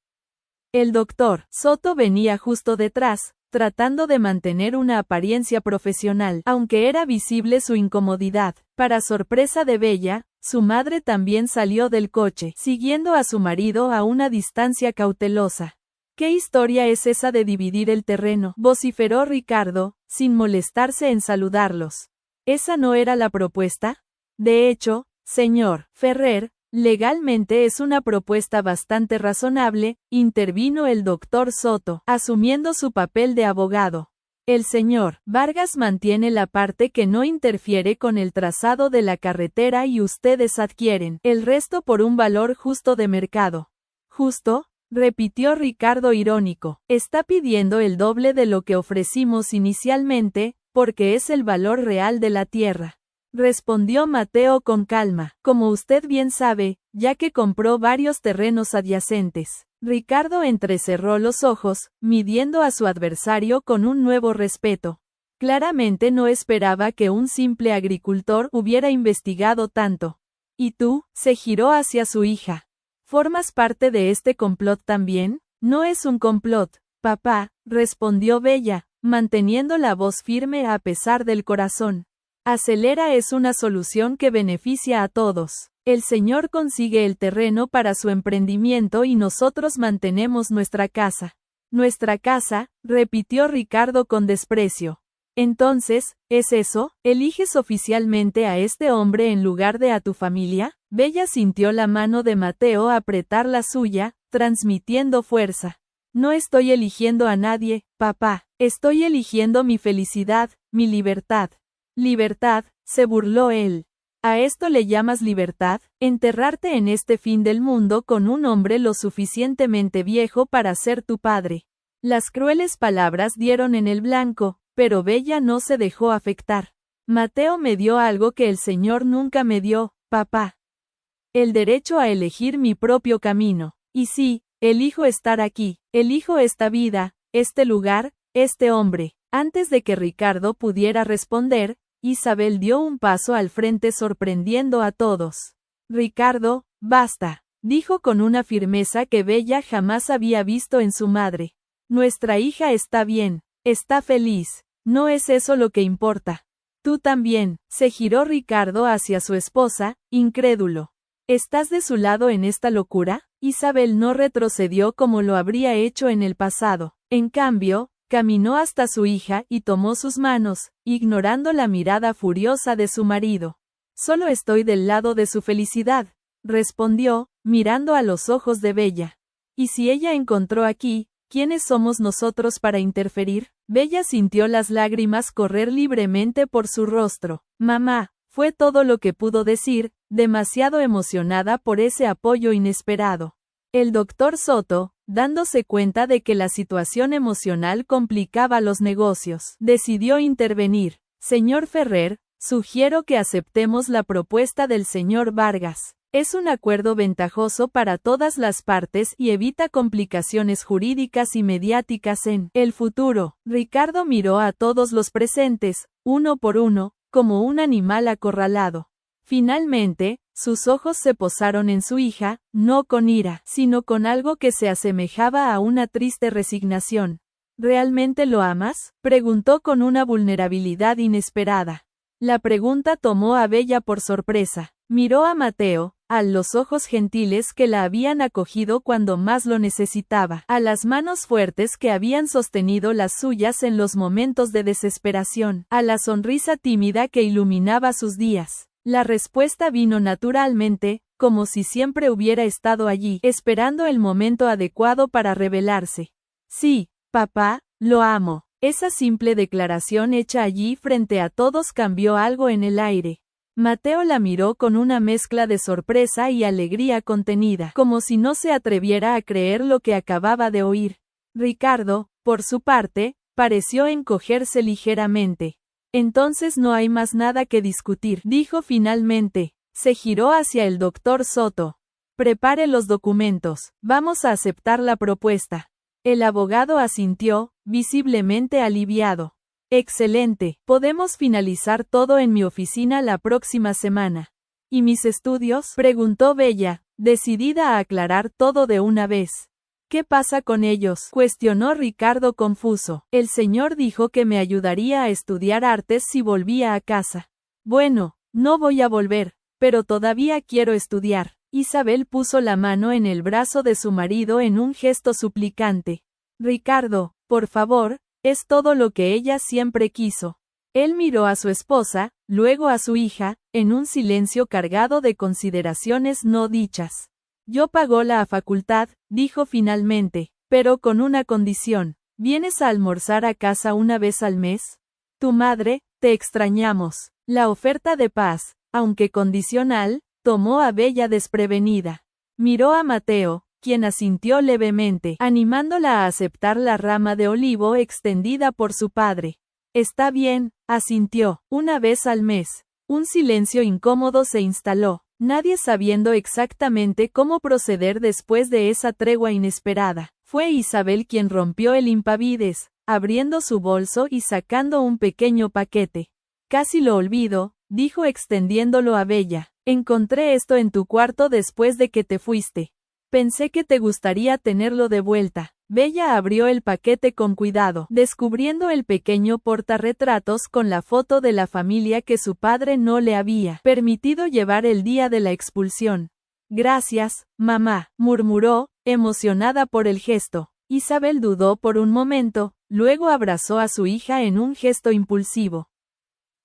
El doctor Soto venía justo detrás, tratando de mantener una apariencia profesional, aunque era visible su incomodidad. Para sorpresa de Bella, su madre también salió del coche, siguiendo a su marido a una distancia cautelosa. ¿Qué historia es esa de dividir el terreno?, vociferó Ricardo, sin molestarse en saludarlos. ¿Esa no era la propuesta? De hecho, señor Ferrer, legalmente es una propuesta bastante razonable, intervino el doctor Soto, asumiendo su papel de abogado. El señor Vargas mantiene la parte que no interfiere con el trazado de la carretera y ustedes adquieren el resto por un valor justo de mercado. ¿Justo?, repitió Ricardo irónico. Está pidiendo el doble de lo que ofrecimos inicialmente, porque es el valor real de la tierra. Respondió Mateo con calma, como usted bien sabe, ya que compró varios terrenos adyacentes. Ricardo entrecerró los ojos, midiendo a su adversario con un nuevo respeto. Claramente no esperaba que un simple agricultor hubiera investigado tanto. ¿Y tú?, se giró hacia su hija. ¿Formas parte de este complot también? No es un complot, papá, respondió Bella, manteniendo la voz firme a pesar del corazón. Acelera es una solución que beneficia a todos. El señor consigue el terreno para su emprendimiento y nosotros mantenemos nuestra casa. Nuestra casa, repitió Ricardo con desprecio. Entonces, ¿es eso? ¿Eliges oficialmente a este hombre en lugar de a tu familia? Bella sintió la mano de Mateo apretar la suya, transmitiendo fuerza. No estoy eligiendo a nadie, papá. Estoy eligiendo mi felicidad, mi libertad. Libertad, se burló él. ¿A esto le llamas libertad? Enterrarte en este fin del mundo con un hombre lo suficientemente viejo para ser tu padre. Las crueles palabras dieron en el blanco, pero Bella no se dejó afectar. Mateo me dio algo que el Señor nunca me dio, papá. El derecho a elegir mi propio camino. Y sí, elijo estar aquí, elijo esta vida, este lugar, este hombre. Antes de que Ricardo pudiera responder, Isabel dio un paso al frente sorprendiendo a todos. Ricardo, basta, dijo con una firmeza que Bella jamás había visto en su madre. Nuestra hija está bien, está feliz, no es eso lo que importa. Tú también, se giró Ricardo hacia su esposa, incrédulo. ¿Estás de su lado en esta locura? Isabel no retrocedió como lo habría hecho en el pasado. En cambio, caminó hasta su hija y tomó sus manos, ignorando la mirada furiosa de su marido. Solo estoy del lado de su felicidad, respondió, mirando a los ojos de Bella. Y si ella encontró aquí, ¿quiénes somos nosotros para interferir? Bella sintió las lágrimas correr libremente por su rostro. Mamá, fue todo lo que pudo decir, demasiado emocionada por ese apoyo inesperado. El doctor Soto, dándose cuenta de que la situación emocional complicaba los negocios, decidió intervenir. Señor Ferrer, sugiero que aceptemos la propuesta del señor Vargas. Es un acuerdo ventajoso para todas las partes y evita complicaciones jurídicas y mediáticas en el futuro. Ricardo miró a todos los presentes, uno por uno, como un animal acorralado. Finalmente, sus ojos se posaron en su hija, no con ira, sino con algo que se asemejaba a una triste resignación. ¿Realmente lo amas?, preguntó con una vulnerabilidad inesperada. La pregunta tomó a Bella por sorpresa. Miró a Mateo, a los ojos gentiles que la habían acogido cuando más lo necesitaba, a las manos fuertes que habían sostenido las suyas en los momentos de desesperación, a la sonrisa tímida que iluminaba sus días. La respuesta vino naturalmente, como si siempre hubiera estado allí, esperando el momento adecuado para revelarse. Sí, papá, lo amo. Esa simple declaración hecha allí frente a todos cambió algo en el aire. Mateo la miró con una mezcla de sorpresa y alegría contenida, como si no se atreviera a creer lo que acababa de oír. Ricardo, por su parte, pareció encogerse ligeramente. Entonces no hay más nada que discutir, dijo finalmente. Se giró hacia el doctor Soto. Prepare los documentos, vamos a aceptar la propuesta. El abogado asintió, visiblemente aliviado. Excelente, podemos finalizar todo en mi oficina la próxima semana. ¿Y mis estudios?, preguntó Bella, decidida a aclarar todo de una vez. ¿Qué pasa con ellos?, cuestionó Ricardo confuso. El señor dijo que me ayudaría a estudiar artes si volvía a casa. Bueno, no voy a volver, pero todavía quiero estudiar. Isabel puso la mano en el brazo de su marido en un gesto suplicante. Ricardo, por favor, es todo lo que ella siempre quiso. Él miró a su esposa, luego a su hija, en un silencio cargado de consideraciones no dichas. Yo pago la facultad, dijo finalmente, pero con una condición. ¿Vienes a almorzar a casa una vez al mes? Tu madre, te extrañamos. La oferta de paz, aunque condicional, tomó a Bella desprevenida. Miró a Mateo, quien asintió levemente, animándola a aceptar la rama de olivo extendida por su padre. Está bien, asintió, una vez al mes. Un silencio incómodo se instaló, nadie sabiendo exactamente cómo proceder después de esa tregua inesperada. Fue Isabel quien rompió el impavides, abriendo su bolso y sacando un pequeño paquete. Casi lo olvido, dijo extendiéndolo a Bella. Encontré esto en tu cuarto después de que te fuiste. Pensé que te gustaría tenerlo de vuelta. Bella abrió el paquete con cuidado, descubriendo el pequeño portarretratos con la foto de la familia que su padre no le había permitido llevar el día de la expulsión. Gracias, mamá, murmuró, emocionada por el gesto. Isabel dudó por un momento, luego abrazó a su hija en un gesto impulsivo.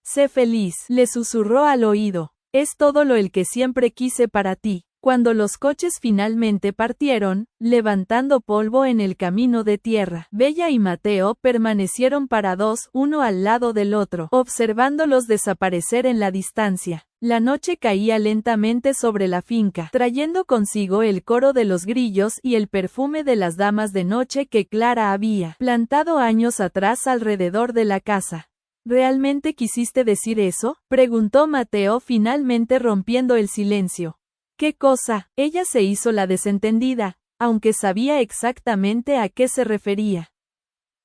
Sé feliz, le susurró al oído. Es todo lo el que siempre quise para ti. Cuando los coches finalmente partieron, levantando polvo en el camino de tierra, Bella y Mateo permanecieron parados uno al lado del otro, observándolos desaparecer en la distancia. La noche caía lentamente sobre la finca, trayendo consigo el coro de los grillos y el perfume de las damas de noche que Clara había plantado años atrás alrededor de la casa. ¿Realmente quisiste decir eso?, preguntó Mateo finalmente rompiendo el silencio. ¿Qué cosa? Ella se hizo la desentendida, aunque sabía exactamente a qué se refería.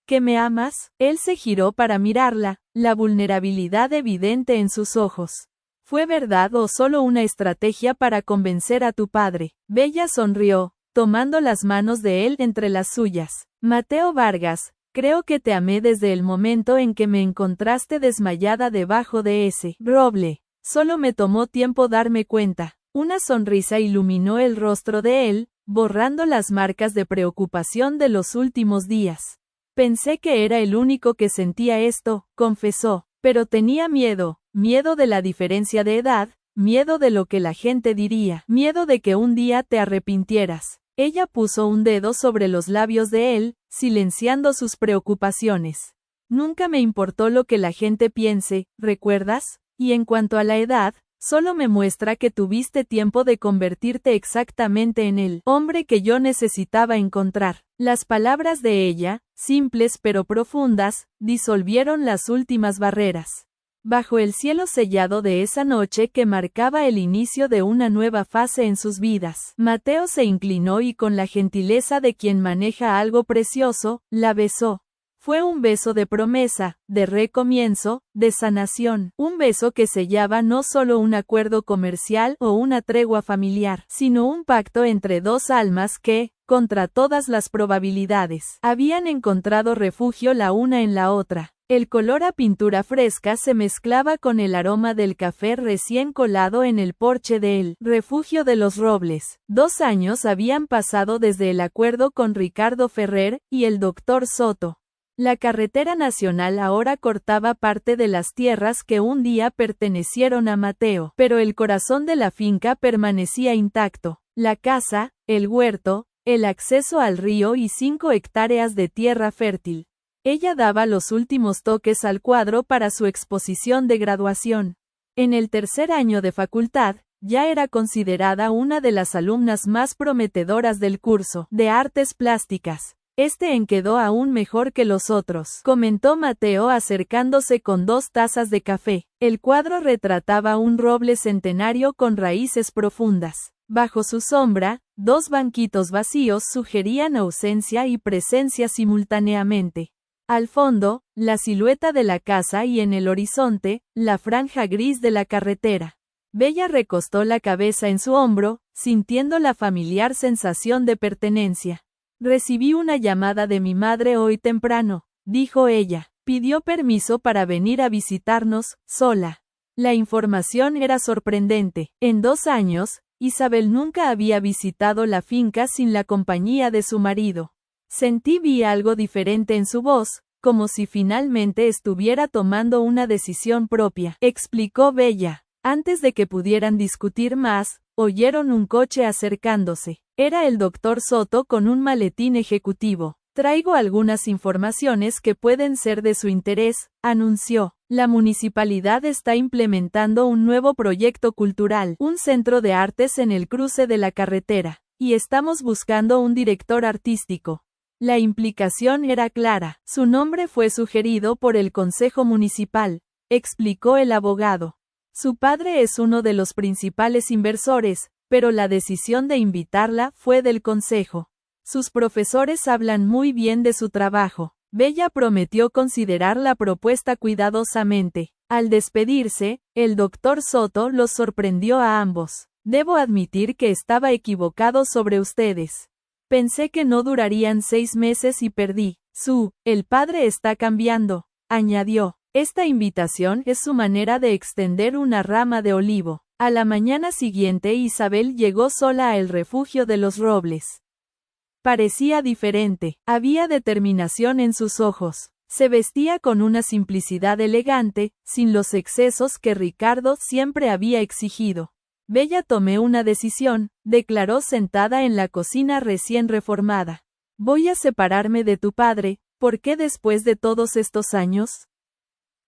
¿Que me amas? Él se giró para mirarla, la vulnerabilidad evidente en sus ojos. ¿Fue verdad o solo una estrategia para convencer a tu padre? Bella sonrió, tomando las manos de él entre las suyas. Mateo Vargas, creo que te amé desde el momento en que me encontraste desmayada debajo de ese roble. Solo me tomó tiempo darme cuenta. Una sonrisa iluminó el rostro de él, borrando las marcas de preocupación de los últimos días. Pensé que era el único que sentía esto, confesó, pero tenía miedo de la diferencia de edad, miedo de lo que la gente diría, miedo de que un día te arrepintieras. Ella puso un dedo sobre los labios de él, silenciando sus preocupaciones. Nunca me importó lo que la gente piense, ¿recuerdas? Y en cuanto a la edad, solo me muestra que tuviste tiempo de convertirte exactamente en el hombre que yo necesitaba encontrar. Las palabras de ella, simples pero profundas, disolvieron las últimas barreras. Bajo el cielo sellado de esa noche que marcaba el inicio de una nueva fase en sus vidas, Mateo se inclinó y con la gentileza de quien maneja algo precioso, la besó. Fue un beso de promesa, de recomienzo, de sanación, un beso que sellaba no solo un acuerdo comercial o una tregua familiar, sino un pacto entre dos almas que, contra todas las probabilidades, habían encontrado refugio la una en la otra. El color a pintura fresca se mezclaba con el aroma del café recién colado en el porche del refugio de los Robles. 2 años habían pasado desde el acuerdo con Ricardo Ferrer y el doctor Soto. La carretera nacional ahora cortaba parte de las tierras que un día pertenecieron a Mateo, pero el corazón de la finca permanecía intacto. La casa, el huerto, el acceso al río y 5 hectáreas de tierra fértil. Ella daba los últimos toques al cuadro para su exposición de graduación. En el tercer año de facultad, ya era considerada una de las alumnas más prometedoras del curso de artes plásticas. En quedó aún mejor que los otros, comentó Mateo acercándose con 2 tazas de café. El cuadro retrataba un roble centenario con raíces profundas. Bajo su sombra, 2 banquitos vacíos sugerían ausencia y presencia simultáneamente. Al fondo, la silueta de la casa y en el horizonte, la franja gris de la carretera. Bella recostó la cabeza en su hombro, sintiendo la familiar sensación de pertenencia. Recibí una llamada de mi madre hoy temprano, dijo ella. Pidió permiso para venir a visitarnos, sola. La información era sorprendente. En 2 años, Isabel nunca había visitado la finca sin la compañía de su marido. Vi algo diferente en su voz, como si finalmente estuviera tomando una decisión propia, explicó Bella. Antes de que pudieran discutir más, oyeron un coche acercándose. Era el doctor Soto con un maletín ejecutivo. Traigo algunas informaciones que pueden ser de su interés, anunció. La municipalidad está implementando un nuevo proyecto cultural, un centro de artes en el cruce de la carretera, y estamos buscando un director artístico. La implicación era clara. Su nombre fue sugerido por el Consejo Municipal, explicó el abogado. Su padre es uno de los principales inversores, pero la decisión de invitarla fue del Consejo. Sus profesores hablan muy bien de su trabajo. Bella prometió considerar la propuesta cuidadosamente. Al despedirse, el doctor Soto los sorprendió a ambos. Debo admitir que estaba equivocado sobre ustedes. Pensé que no durarían 6 meses y perdí. El padre está cambiando, añadió. Esta invitación es su manera de extender una rama de olivo. A la mañana siguiente Isabel llegó sola al refugio de los Robles. Parecía diferente, había determinación en sus ojos. Se vestía con una simplicidad elegante, sin los excesos que Ricardo siempre había exigido. Bella tomé una decisión, declaró sentada en la cocina recién reformada. Voy a separarme de tu padre. ¿Por qué después de todos estos años?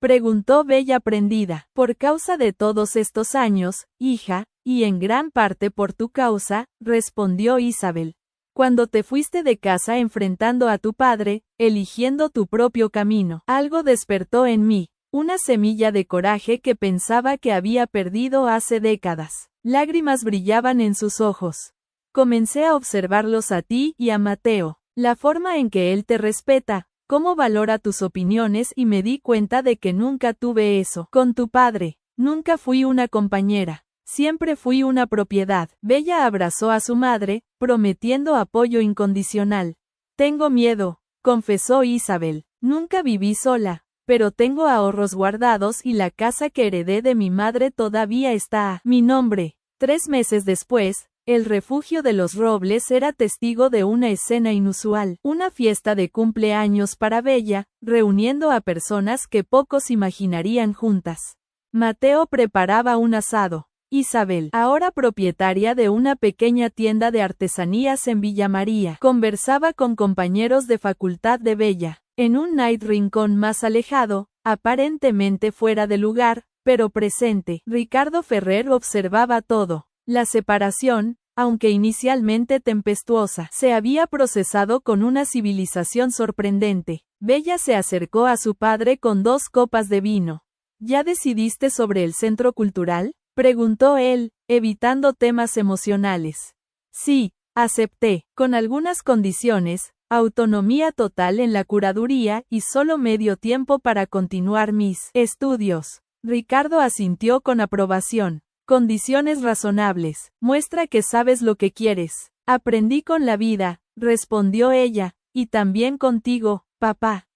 Preguntó Bella prendida. Por causa de todos estos años, hija, y en gran parte por tu causa, respondió Isabel. Cuando te fuiste de casa enfrentando a tu padre, eligiendo tu propio camino, algo despertó en mí, una semilla de coraje que pensaba que había perdido hace décadas. Lágrimas brillaban en sus ojos. Comencé a observarlos a ti y a Mateo, la forma en que él te respeta, cómo valora tus opiniones y me di cuenta de que nunca tuve eso. Con tu padre, nunca fui una compañera, siempre fui una propiedad. Bella abrazó a su madre, prometiendo apoyo incondicional. Tengo miedo, confesó Isabel. Nunca viví sola, pero tengo ahorros guardados y la casa que heredé de mi madre todavía está a mi nombre. 3 meses después, el refugio de los Robles era testigo de una escena inusual, una fiesta de cumpleaños para Bella, reuniendo a personas que pocos imaginarían juntas. Mateo preparaba un asado. Isabel, ahora propietaria de una pequeña tienda de artesanías en Villa María, conversaba con compañeros de facultad de Bella. En un rincón más alejado, aparentemente fuera de lugar, pero presente, Ricardo Ferrer observaba todo. La separación, aunque inicialmente tempestuosa, se había procesado con una civilización sorprendente. Bella se acercó a su padre con 2 copas de vino. ¿Ya decidiste sobre el centro cultural?, preguntó él, evitando temas emocionales. Sí, acepté, con algunas condiciones. Autonomía total en la curaduría y solo medio tiempo para continuar mis estudios. Ricardo asintió con aprobación. Condiciones razonables. Muestra que sabes lo que quieres. Aprendí con la vida, respondió ella, y también contigo, papá.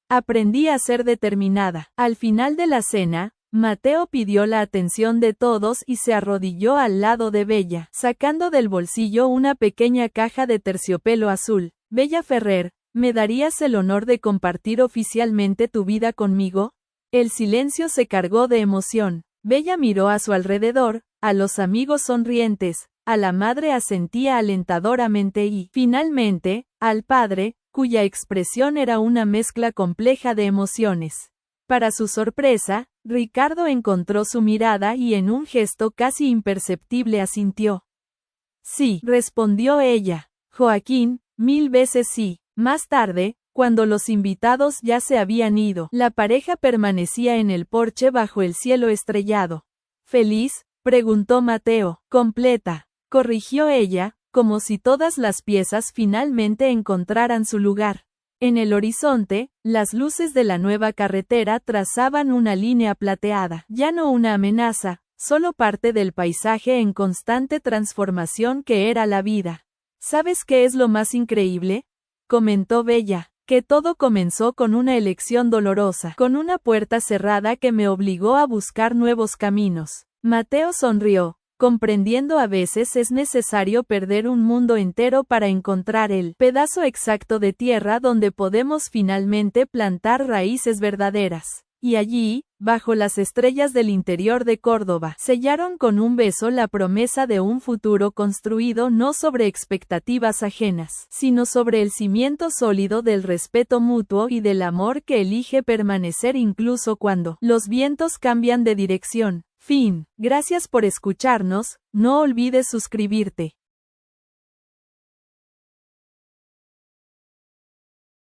Aprendí a ser determinada. Al final de la cena, Mateo pidió la atención de todos y se arrodilló al lado de Bella, sacando del bolsillo una pequeña caja de terciopelo azul. Bella Ferrer, ¿me darías el honor de compartir oficialmente tu vida conmigo? El silencio se cargó de emoción. Bella miró a su alrededor, a los amigos sonrientes, a la madre asentía alentadoramente y, finalmente, al padre, cuya expresión era una mezcla compleja de emociones. Para su sorpresa, Ricardo encontró su mirada y en un gesto casi imperceptible asintió. Sí, respondió ella. Joaquín, 1000 veces sí. Más tarde, cuando los invitados ya se habían ido, la pareja permanecía en el porche bajo el cielo estrellado. ¿Feliz?, preguntó Mateo. Completa, corrigió ella, como si todas las piezas finalmente encontraran su lugar. En el horizonte, las luces de la nueva carretera trazaban una línea plateada, ya no una amenaza, solo parte del paisaje en constante transformación que era la vida. ¿Sabes qué es lo más increíble?, comentó Bella, que todo comenzó con una elección dolorosa, con una puerta cerrada que me obligó a buscar nuevos caminos. Mateo sonrió, comprendiendo a veces es necesario perder un mundo entero para encontrar el pedazo exacto de tierra donde podemos finalmente plantar raíces verdaderas. Y allí, bajo las estrellas del interior de Córdoba, sellaron con un beso la promesa de un futuro construido no sobre expectativas ajenas, sino sobre el cimiento sólido del respeto mutuo y del amor que elige permanecer incluso cuando los vientos cambian de dirección. Fin. Gracias por escucharnos, no olvides suscribirte.